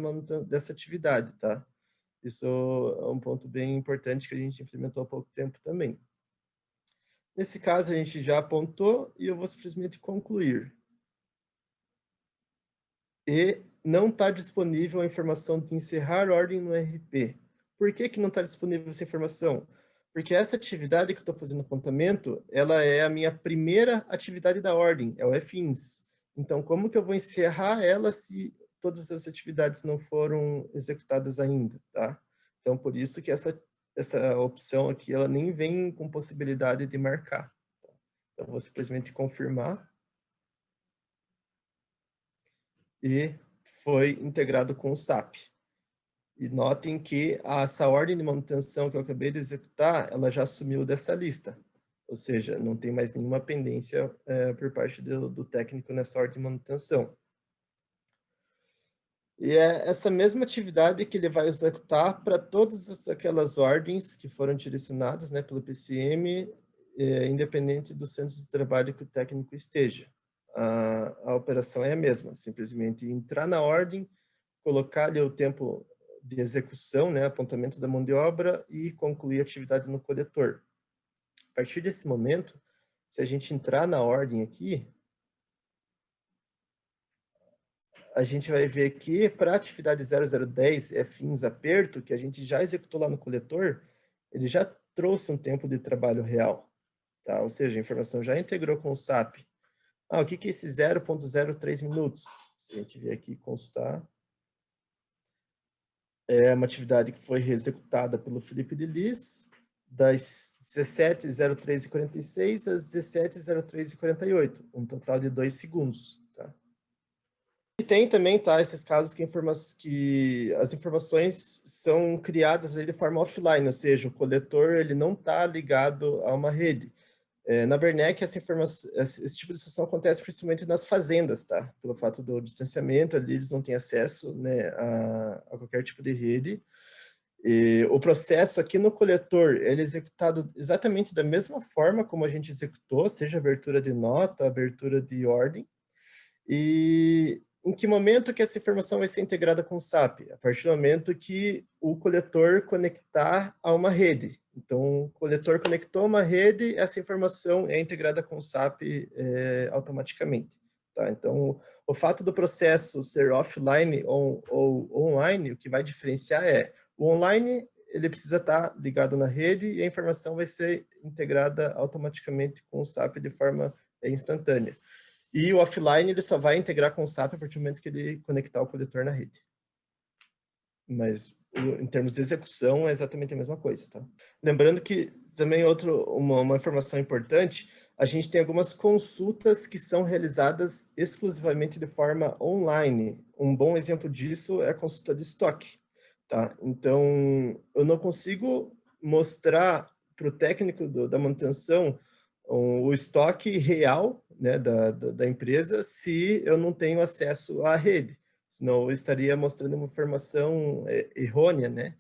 atividade, tá? Isso é um ponto bem importante que a gente implementou há pouco tempo também. Nesse caso, a gente já apontou e eu vou simplesmente concluir. E não está disponível a informação de encerrar ordem no RP. Por que que não está disponível essa informação? Porque essa atividade que eu estou fazendo apontamento, ela é a minha primeira atividade da ordem, é o fins. Então, como que eu vou encerrar ela se todas as atividades não foram executadas ainda, tá? Então, por isso que essa opção aqui, ela nem vem com possibilidade de marcar. Tá? Então, vou simplesmente confirmar. E foi integrado com o SAP. E notem que essa ordem de manutenção que eu acabei de executar, ela já sumiu dessa lista. Ou seja, não tem mais nenhuma pendência por parte do técnico nessa ordem de manutenção. E é essa mesma atividade que ele vai executar para todas aquelas ordens que foram direcionadas, né, pelo PCM, independente do centro de trabalho que o técnico esteja. A operação é a mesma, simplesmente entrar na ordem, colocar ali o tempo de execução, né, apontamento da mão de obra e concluir a atividade no coletor. A partir desse momento, se a gente entrar na ordem aqui, a gente vai ver que para a atividade 0010, fins aperto, que a gente já executou lá no coletor, ele já trouxe um tempo de trabalho real, tá? Ou seja, a informação já integrou com o SAP. O que é esse 0,03 minutos? Se a gente vier aqui consultar, é uma atividade que foi executada pelo Felipe de Lis, das 17:03:46 às 17:03:48, um total de 2 segundos. Tá? E tem também, tá, esses casos que as informações são criadas aí de forma offline, ou seja, o coletor ele não está ligado a uma rede. Na Bernec, esse tipo de situação acontece principalmente nas fazendas, tá? Pelo fato do distanciamento, ali eles não têm acesso, né, a qualquer tipo de rede. E o processo aqui no coletor, ele é executado exatamente da mesma forma como a gente executou, seja abertura de nota, abertura de ordem. E em que momento que essa informação vai ser integrada com o SAP? A partir do momento que o coletor conectar a uma rede. Então, o coletor conectou a uma rede, essa informação é integrada com o SAP automaticamente. Tá? Então, o fato do processo ser offline ou online, o que vai diferenciar é o online, ele precisa estar ligado na rede e a informação vai ser integrada automaticamente com o SAP de forma instantânea. E o offline ele só vai integrar com o SAP a partir do momento que ele conectar o coletor na rede. Mas em termos de execução é exatamente a mesma coisa, tá? Lembrando que também uma informação importante, a gente tem algumas consultas que são realizadas exclusivamente de forma online. Um bom exemplo disso é a consulta de estoque, tá? Então, eu não consigo mostrar para o técnico da manutenção o estoque real, né, da empresa se eu não tenho acesso à rede. Senão eu estaria mostrando uma informação errônea, né,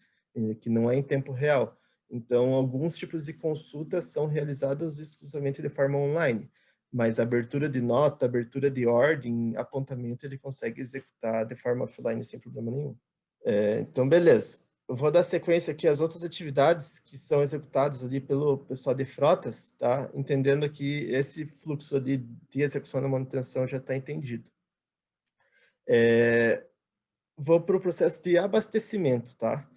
que não é em tempo real. Então, alguns tipos de consultas são realizados exclusivamente de forma online, mas a abertura de nota, abertura de ordem, apontamento, ele consegue executar de forma offline sem problema nenhum. Então, beleza. Eu vou dar sequência aqui às outras atividades que são executadas ali pelo pessoal de frotas, tá? Entendendo que esse fluxo ali de execução da manutenção já está entendido. Vou para o processo de abastecimento, tá?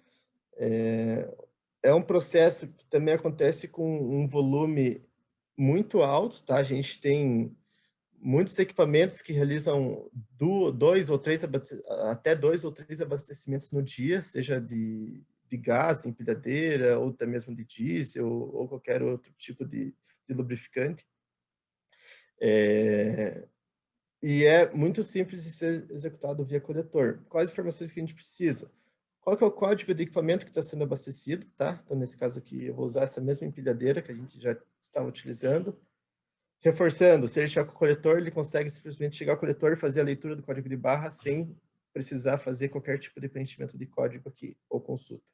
É um processo que também acontece com um volume muito alto, tá? A gente tem muitos equipamentos que realizam até dois ou três abastecimentos no dia, seja de gás, de empilhadeira, ou até mesmo de diesel, ou qualquer outro tipo de lubrificante. E é muito simples de ser executado via coletor. Quais informações que a gente precisa? Qual que é o código de equipamento que está sendo abastecido, tá? Então, nesse caso aqui, eu vou usar essa mesma empilhadeira que a gente já estava utilizando. Reforçando, se ele chegar com o coletor, ele consegue simplesmente chegar ao coletor e fazer a leitura do código de barra sem precisar fazer qualquer tipo de preenchimento de código aqui, ou consulta.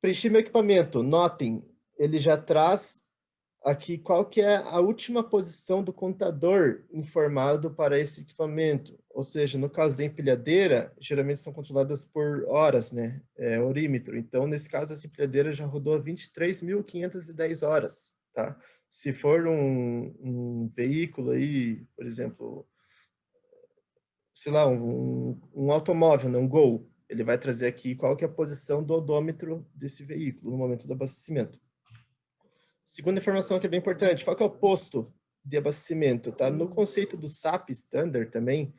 Preenchi meu equipamento. Notem, ele já traz aqui qual que é a última posição do contador informado para esse equipamento. Ou seja, no caso da empilhadeira, geralmente são controladas por horas, né? Orímetro. Então, nesse caso, essa empilhadeira já rodou 23.510 horas. tá? Se for um veículo aí, por exemplo, sei lá, um automóvel, um Gol, ele vai trazer aqui qual que é a posição do odômetro desse veículo no momento do abastecimento. Segunda informação que é bem importante, qual que é o posto de abastecimento, tá? No conceito do SAP Standard também,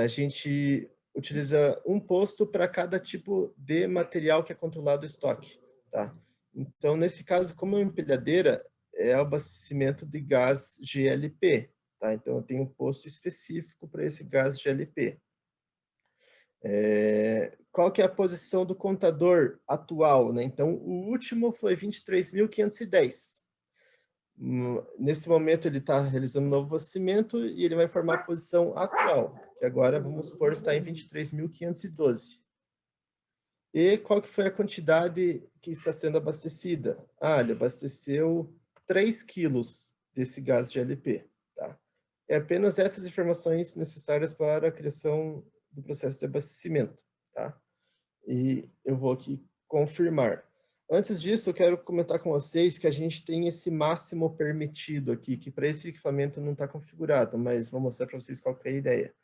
a gente utiliza um posto para cada tipo de material que é controlado o estoque, tá? Então, nesse caso, como é uma empilhadeira, é o abastecimento de gás GLP, tá? Então, eu tenho um posto específico para esse gás GLP. Qual que é a posição do contador atual, né? Então, o último foi 23.510. Nesse momento, ele está realizando um novo abastecimento e ele vai informar a posição atual, que agora, vamos supor, está em 23.512. E qual que foi a quantidade que está sendo abastecida? Ele abasteceu 3 quilos desse gás GLP, tá? É apenas essas informações necessárias para a criação do processo de abastecimento, tá? E eu vou aqui confirmar. Antes disso, eu quero comentar com vocês que a gente tem esse máximo permitido aqui, que para esse equipamento não está configurado, mas vou mostrar para vocês qual que é a ideia.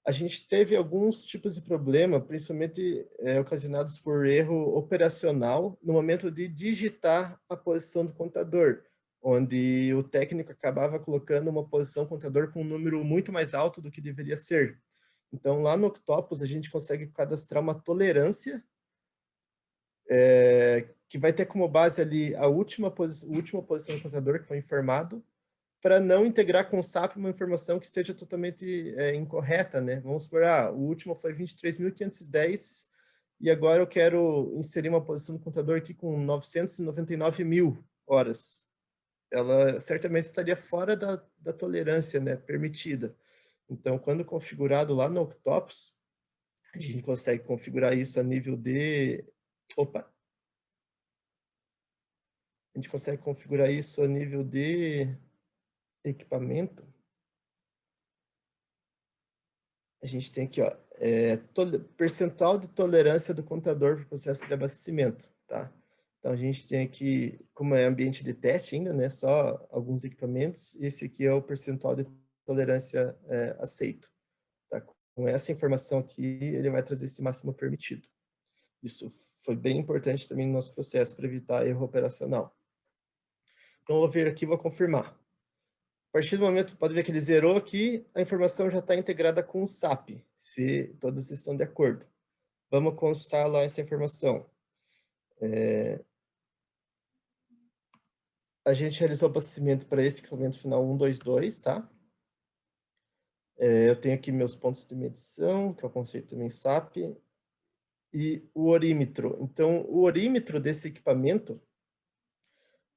A gente teve alguns tipos de problema, principalmente ocasionados por erro operacional no momento de digitar a posição do contador, onde o técnico acabava colocando uma posição contador com um número muito mais alto do que deveria ser. Então, lá no Octopus, a gente consegue cadastrar uma tolerância que vai ter como base ali a última posição do contador que foi informado, para não integrar com o SAP uma informação que esteja totalmente incorreta, né? Vamos supor, o último foi 23.510 e agora eu quero inserir uma posição do contador aqui com 999.000 horas. Ela certamente estaria fora da tolerância, né, permitida. Então, quando configurado lá no Octopus, a gente consegue configurar isso a nível de... A gente consegue configurar isso a nível de equipamento. A gente tem aqui, ó, percentual de tolerância do contador para o processo de abastecimento, tá? Então, a gente tem aqui, como é ambiente de teste ainda, né, só alguns equipamentos, esse aqui é o percentual de tolerância aceito. Tá? Com essa informação aqui, ele vai trazer esse máximo permitido. Isso foi bem importante também no nosso processo para evitar erro operacional. Então, eu vou vir aqui e vou confirmar. A partir do momento, pode ver que ele zerou aqui, a informação já está integrada com o SAP, se todos estão de acordo. Vamos constar lá essa informação. A gente realizou o abastecimento para esse equipamento final 122, tá? Eu tenho aqui meus pontos de medição, que é o conceito também SAP, e o orímetro. Então, o orímetro desse equipamento,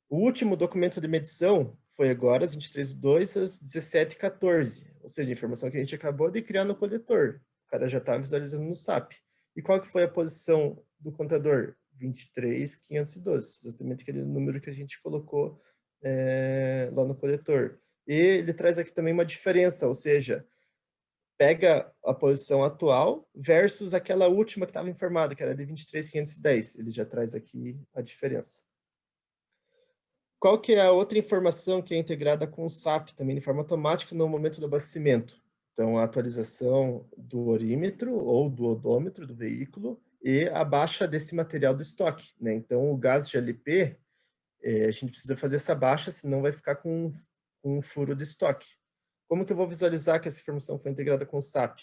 o último documento de medição foi agora, às 23h02, às 17h14. Ou seja, a informação que a gente acabou de criar no coletor. O cara já está visualizando no SAP. E qual que foi a posição do contador? 23.512. Exatamente aquele número que a gente colocou lá no coletor. E ele traz aqui também uma diferença, ou seja, pega a posição atual versus aquela última que estava informada, que era de 23.510. Ele já traz aqui a diferença. Qual que é a outra informação que é integrada com o SAP, também de forma automática, no momento do abastecimento? Então, a atualização do orímetro ou do odômetro do veículo e a baixa desse material do estoque, né? Então, o gás GLP, a gente precisa fazer essa baixa, senão vai ficar com um furo de estoque. Como que eu vou visualizar que essa informação foi integrada com o SAP?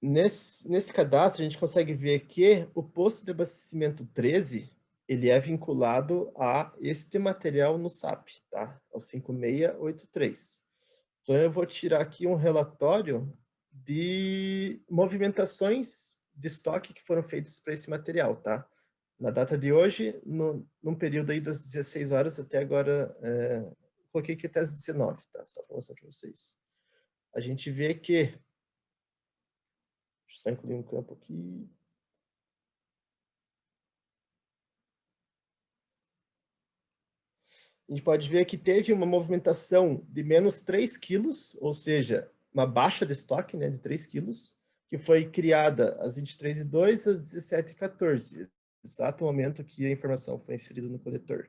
Nesse cadastro, a gente consegue ver que o posto de abastecimento 13, ele é vinculado a este material no SAP, tá? Ao 5683. Então, eu vou tirar aqui um relatório de movimentações de estoque que foram feitas para esse material, tá? Na data de hoje, num período aí das 16 horas até agora, coloquei aqui até as 19, tá? Só para mostrar para vocês. A gente vê que... Deixa eu só incluir um campo aqui. A gente pode ver que teve uma movimentação de menos 3 quilos, ou seja, uma baixa de estoque, né, de 3 quilos, que foi criada às 23h02 às 17h14, exato momento que a informação foi inserida no coletor.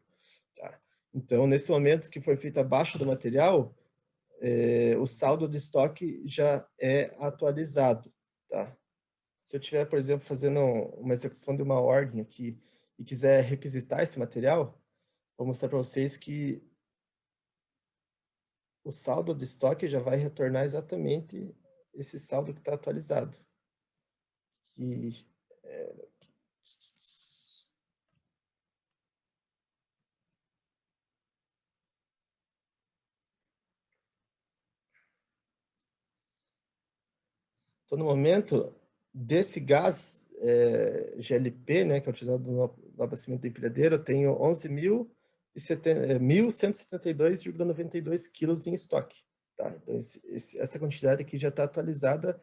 Tá? Então, nesse momento que foi feita a baixa do material, o saldo de estoque já é atualizado. Tá? Se eu estiver, por exemplo, fazendo uma execução de uma ordem aqui e quiser requisitar esse material, vou mostrar para vocês que o saldo de estoque já vai retornar exatamente esse saldo que está atualizado. Então, no momento, desse gás GLP, né, que é utilizado no abastecimento do empilhadeiro, eu tenho 1.172,92 quilos em estoque. Tá? Então, essa quantidade aqui já está atualizada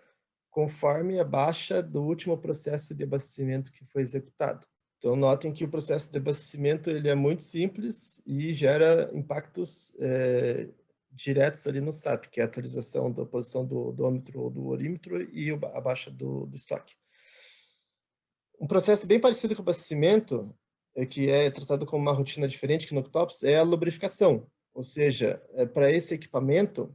conforme a baixa do último processo de abastecimento que foi executado. Então, notem que o processo de abastecimento ele é muito simples e gera impactos diretos ali no SAP, que é a atualização da posição do odômetro ou do orímetro e a baixa do estoque. Um processo bem parecido com o abastecimento, que é tratado como uma rotina diferente que no Octopus, é a lubrificação. Ou seja, para esse equipamento,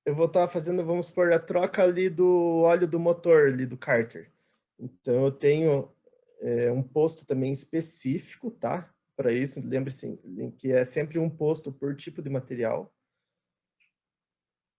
eu vou estar fazendo, vamos supor, a troca ali do óleo do motor, ali do cárter. Então, eu tenho um posto também específico, tá? Para isso, lembre-se que é sempre um posto por tipo de material.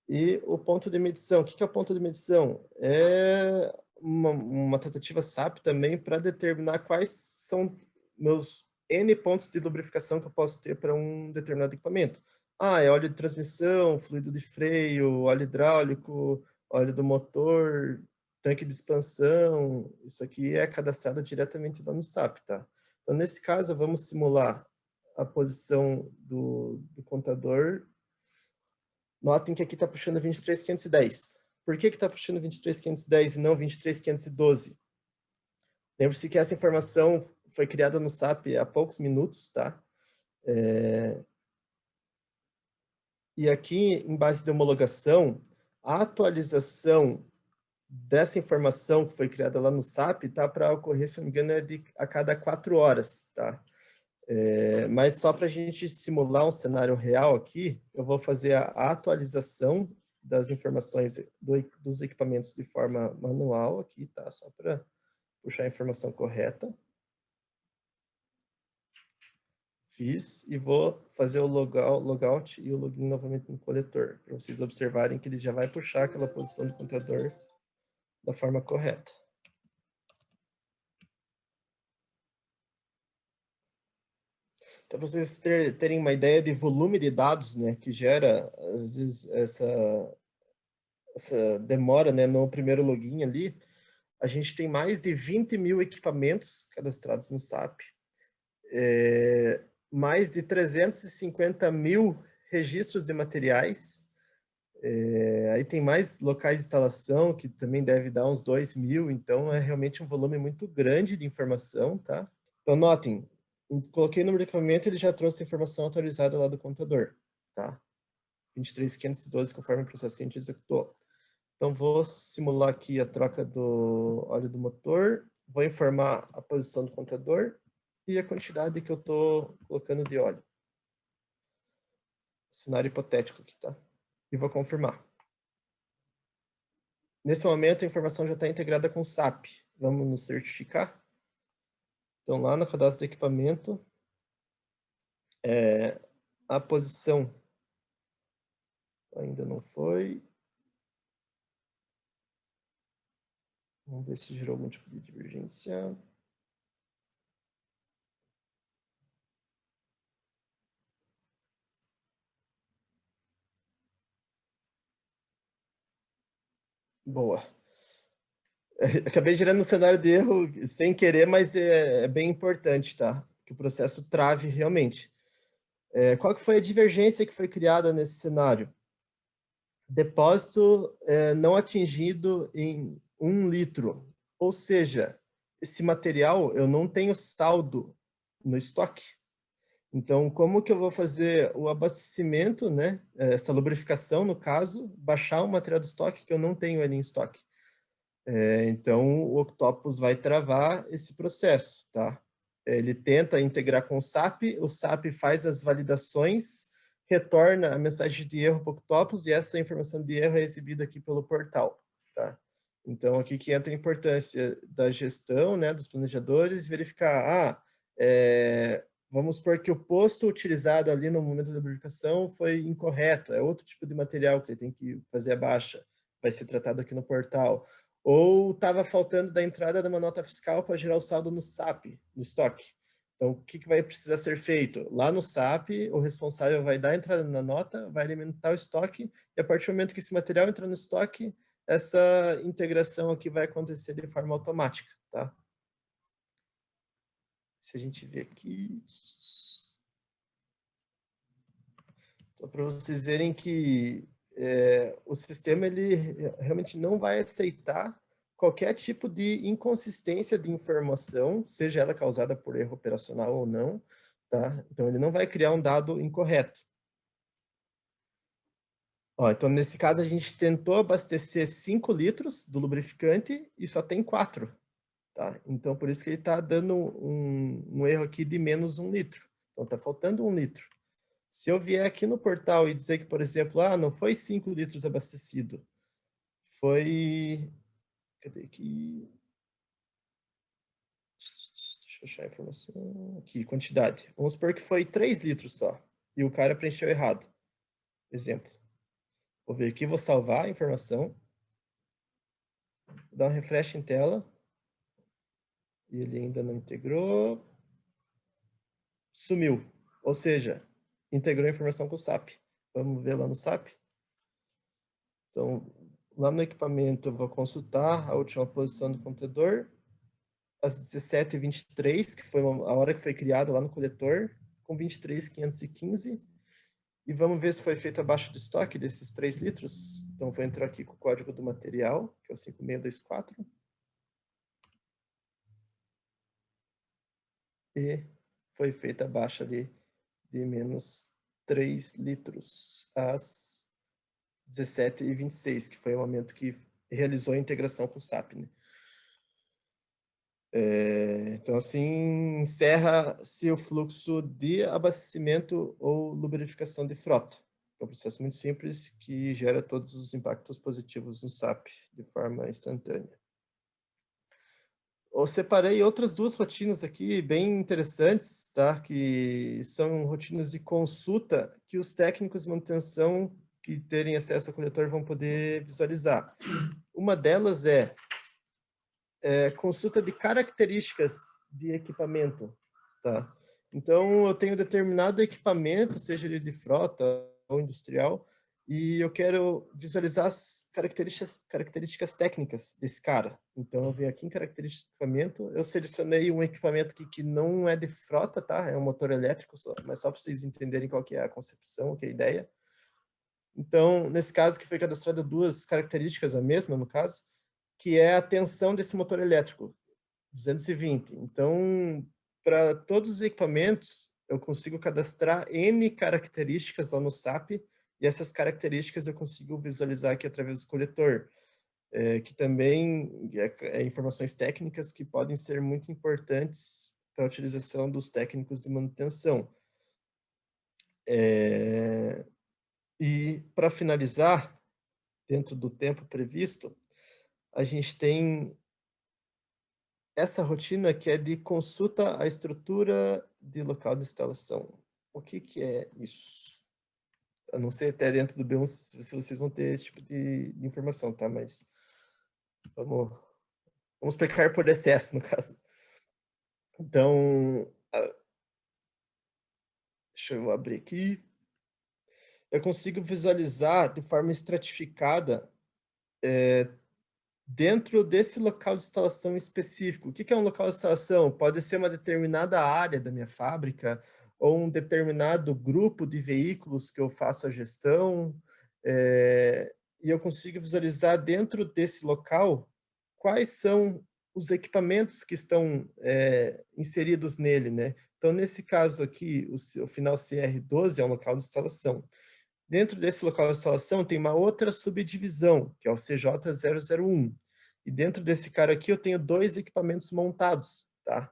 E o ponto de medição. O que é o ponto de medição? É uma tentativa SAP também para determinar quais são meus N pontos de lubrificação que eu posso ter para um determinado equipamento. Ah, é óleo de transmissão, fluido de freio, óleo hidráulico, óleo do motor, tanque de expansão. Isso aqui é cadastrado diretamente lá no SAP, tá? Então, nesse caso, vamos simular a posição do contador. Notem que aqui está puxando 23.510. Por que está puxando 23.510 e não 23.512? Lembre-se que essa informação foi criada no SAP há poucos minutos, tá? E aqui, em base de homologação, a atualização dessa informação que foi criada lá no SAP tá para ocorrer, se não me engano, a cada 4 horas, tá? Mas só para a gente simular um cenário real aqui, eu vou fazer a atualização das informações dos equipamentos de forma manual aqui, tá? Só para puxar a informação correta. Fiz e vou fazer o logout e o login novamente no coletor, para vocês observarem que ele já vai puxar aquela posição do contador da forma correta. Então, para vocês terem uma ideia de volume de dados, né, que gera, às vezes, essa demora, né, no primeiro login ali, a gente tem mais de 20 mil equipamentos cadastrados no SAP, mais de 350 mil registros de materiais, aí tem mais locais de instalação, que também deve dar uns 2 mil, então é realmente um volume muito grande de informação, tá? Então, notem, coloquei o número de equipamento, ele já trouxe a informação atualizada lá do contador, tá? 23.512, conforme o processo que a gente executou. Então, vou simular aqui a troca do óleo do motor, vou informar a posição do contador e a quantidade que eu estou colocando de óleo. Cenário hipotético aqui, tá? E vou confirmar. Nesse momento, a informação já está integrada com o SAP. Vamos nos certificar. Então, lá no cadastro de equipamento, a posição ainda não foi. Vamos ver se gerou algum tipo de divergência. Boa. Acabei gerando um cenário de erro sem querer, mas é bem importante, tá? Que o processo trave realmente. Qual que foi a divergência que foi criada nesse cenário? Depósito não atingido em 1 litro. Ou seja, esse material eu não tenho saldo no estoque. Então, como que eu vou fazer o abastecimento, né? Essa lubrificação, no caso, baixar o material do estoque que eu não tenho ali em estoque? Então, o Octopus vai travar esse processo, tá? Ele tenta integrar com o SAP faz as validações, retorna a mensagem de erro para o Octopus e essa informação de erro é exibida aqui pelo portal, tá? Então, aqui que entra a importância da gestão, né, dos planejadores, verificar, vamos supor que o posto utilizado ali no momento da publicação foi incorreto, é outro tipo de material que ele tem que fazer a baixa, vai ser tratado aqui no portal. Ou estava faltando da entrada de uma nota fiscal para gerar o saldo no SAP, no estoque. Então, o que vai precisar ser feito? Lá no SAP, o responsável vai dar a entrada na nota, vai alimentar o estoque, e a partir do momento que esse material entra no estoque, essa integração aqui vai acontecer de forma automática, tá? Se a gente ver aqui... Só para vocês verem que o sistema ele realmente não vai aceitar qualquer tipo de inconsistência de informação, seja ela causada por erro operacional ou não, tá? Então, ele não vai criar um dado incorreto. Ó, então, nesse caso, a gente tentou abastecer 5 litros do lubrificante e só tem 4, tá? Então, por isso que ele está dando um erro aqui de menos 1 litro. Então, está faltando 1 litro. Se eu vier aqui no portal e dizer que, por exemplo, não foi 5 litros abastecido, foi... Cadê aqui? Deixa eu achar a informação. Aqui, quantidade. Vamos supor que foi 3 litros só. E o cara preencheu errado. Exemplo. Vou ver aqui, vou salvar a informação. Vou dar um refresh em tela. E ele ainda não integrou. Sumiu. Ou seja, integrou a informação com o SAP. Vamos ver lá no SAP. Então, lá no equipamento, eu vou consultar a última posição do contentor. Às 17h23, que foi a hora que foi criada lá no coletor, com 23.515. E vamos ver se foi feito abaixo do estoque desses 3 litros. Então, vou entrar aqui com o código do material, que é o 5624. E foi feita abaixo ali de menos 3 litros às 17h26, que foi o momento que realizou a integração com o SAP, né? Então, assim, encerra-se o fluxo de abastecimento ou lubrificação de frota. É um processo muito simples que gera todos os impactos positivos no SAP de forma instantânea. Eu separei outras 2 rotinas aqui bem interessantes, tá? Que são rotinas de consulta que os técnicos de manutenção que terem acesso ao coletor vão poder visualizar. Uma delas é consulta de características de equipamento, tá? Então, eu tenho determinado equipamento, seja ele de frota ou industrial, e eu quero visualizar as características técnicas desse cara. Então, eu venho aqui em características de equipamento, eu selecionei um equipamento que não é de frota, tá? É um motor elétrico, mas só para vocês entenderem qual que é a concepção, que é a ideia. Então, nesse caso, que foi cadastrada 2 características, a mesma, no caso, que é a tensão desse motor elétrico, 220. Então, para todos os equipamentos, eu consigo cadastrar N características lá no SAP, e essas características eu consigo visualizar aqui através do coletor, que também é informações técnicas que podem ser muito importantes para a utilização dos técnicos de manutenção. E, para finalizar, dentro do tempo previsto, a gente tem essa rotina que é de consulta à estrutura de local de instalação. O que é isso? Eu não sei até dentro do B1 se vocês vão ter esse tipo de informação, tá? Mas vamos pecar por excesso, no caso. Então, deixa eu abrir aqui. Eu consigo visualizar de forma estratificada dentro desse local de instalação específico. O que é um local de instalação? Pode ser uma determinada área da minha fábrica ou um determinado grupo de veículos que eu faço a gestão, e eu consigo visualizar dentro desse local quais são os equipamentos que estão inseridos nele, né? Então, nesse caso aqui, o final CR12 é um local de instalação. Dentro desse local de instalação tem uma outra subdivisão, que é o CJ001. E dentro desse cara aqui eu tenho 2 equipamentos montados, tá?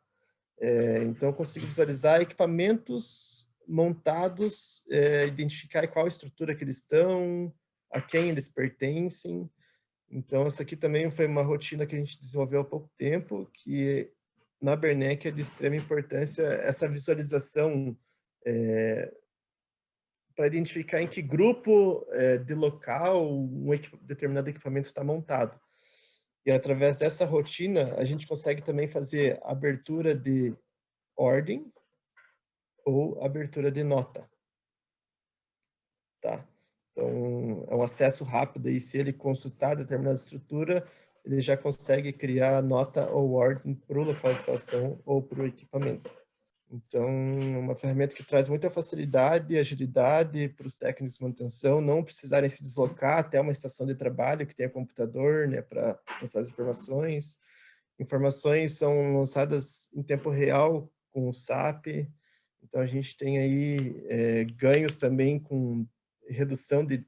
Então eu consigo visualizar equipamentos montados, identificar qual estrutura que eles estão, a quem eles pertencem. Então essa aqui também foi uma rotina que a gente desenvolveu há pouco tempo, que na Bernec é de extrema importância essa visualização para identificar em que grupo de local determinado equipamento está montado. E através dessa rotina, a gente consegue também fazer abertura de ordem ou abertura de nota. Tá? Então, é um acesso rápido e se ele consultar determinada estrutura, ele já consegue criar nota ou ordem para a localização ou para o equipamento. Então, uma ferramenta que traz muita facilidade e agilidade para os técnicos de manutenção não precisarem se deslocar até uma estação de trabalho que tenha computador, né, para lançar as informações. Informações são lançadas em tempo real com o SAP. Então, a gente tem aí ganhos também com redução de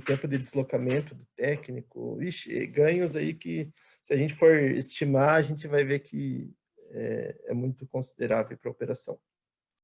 tempo de deslocamento do técnico. Ixi, ganhos aí que, se a gente for estimar, a gente vai ver que é muito considerável para a operação.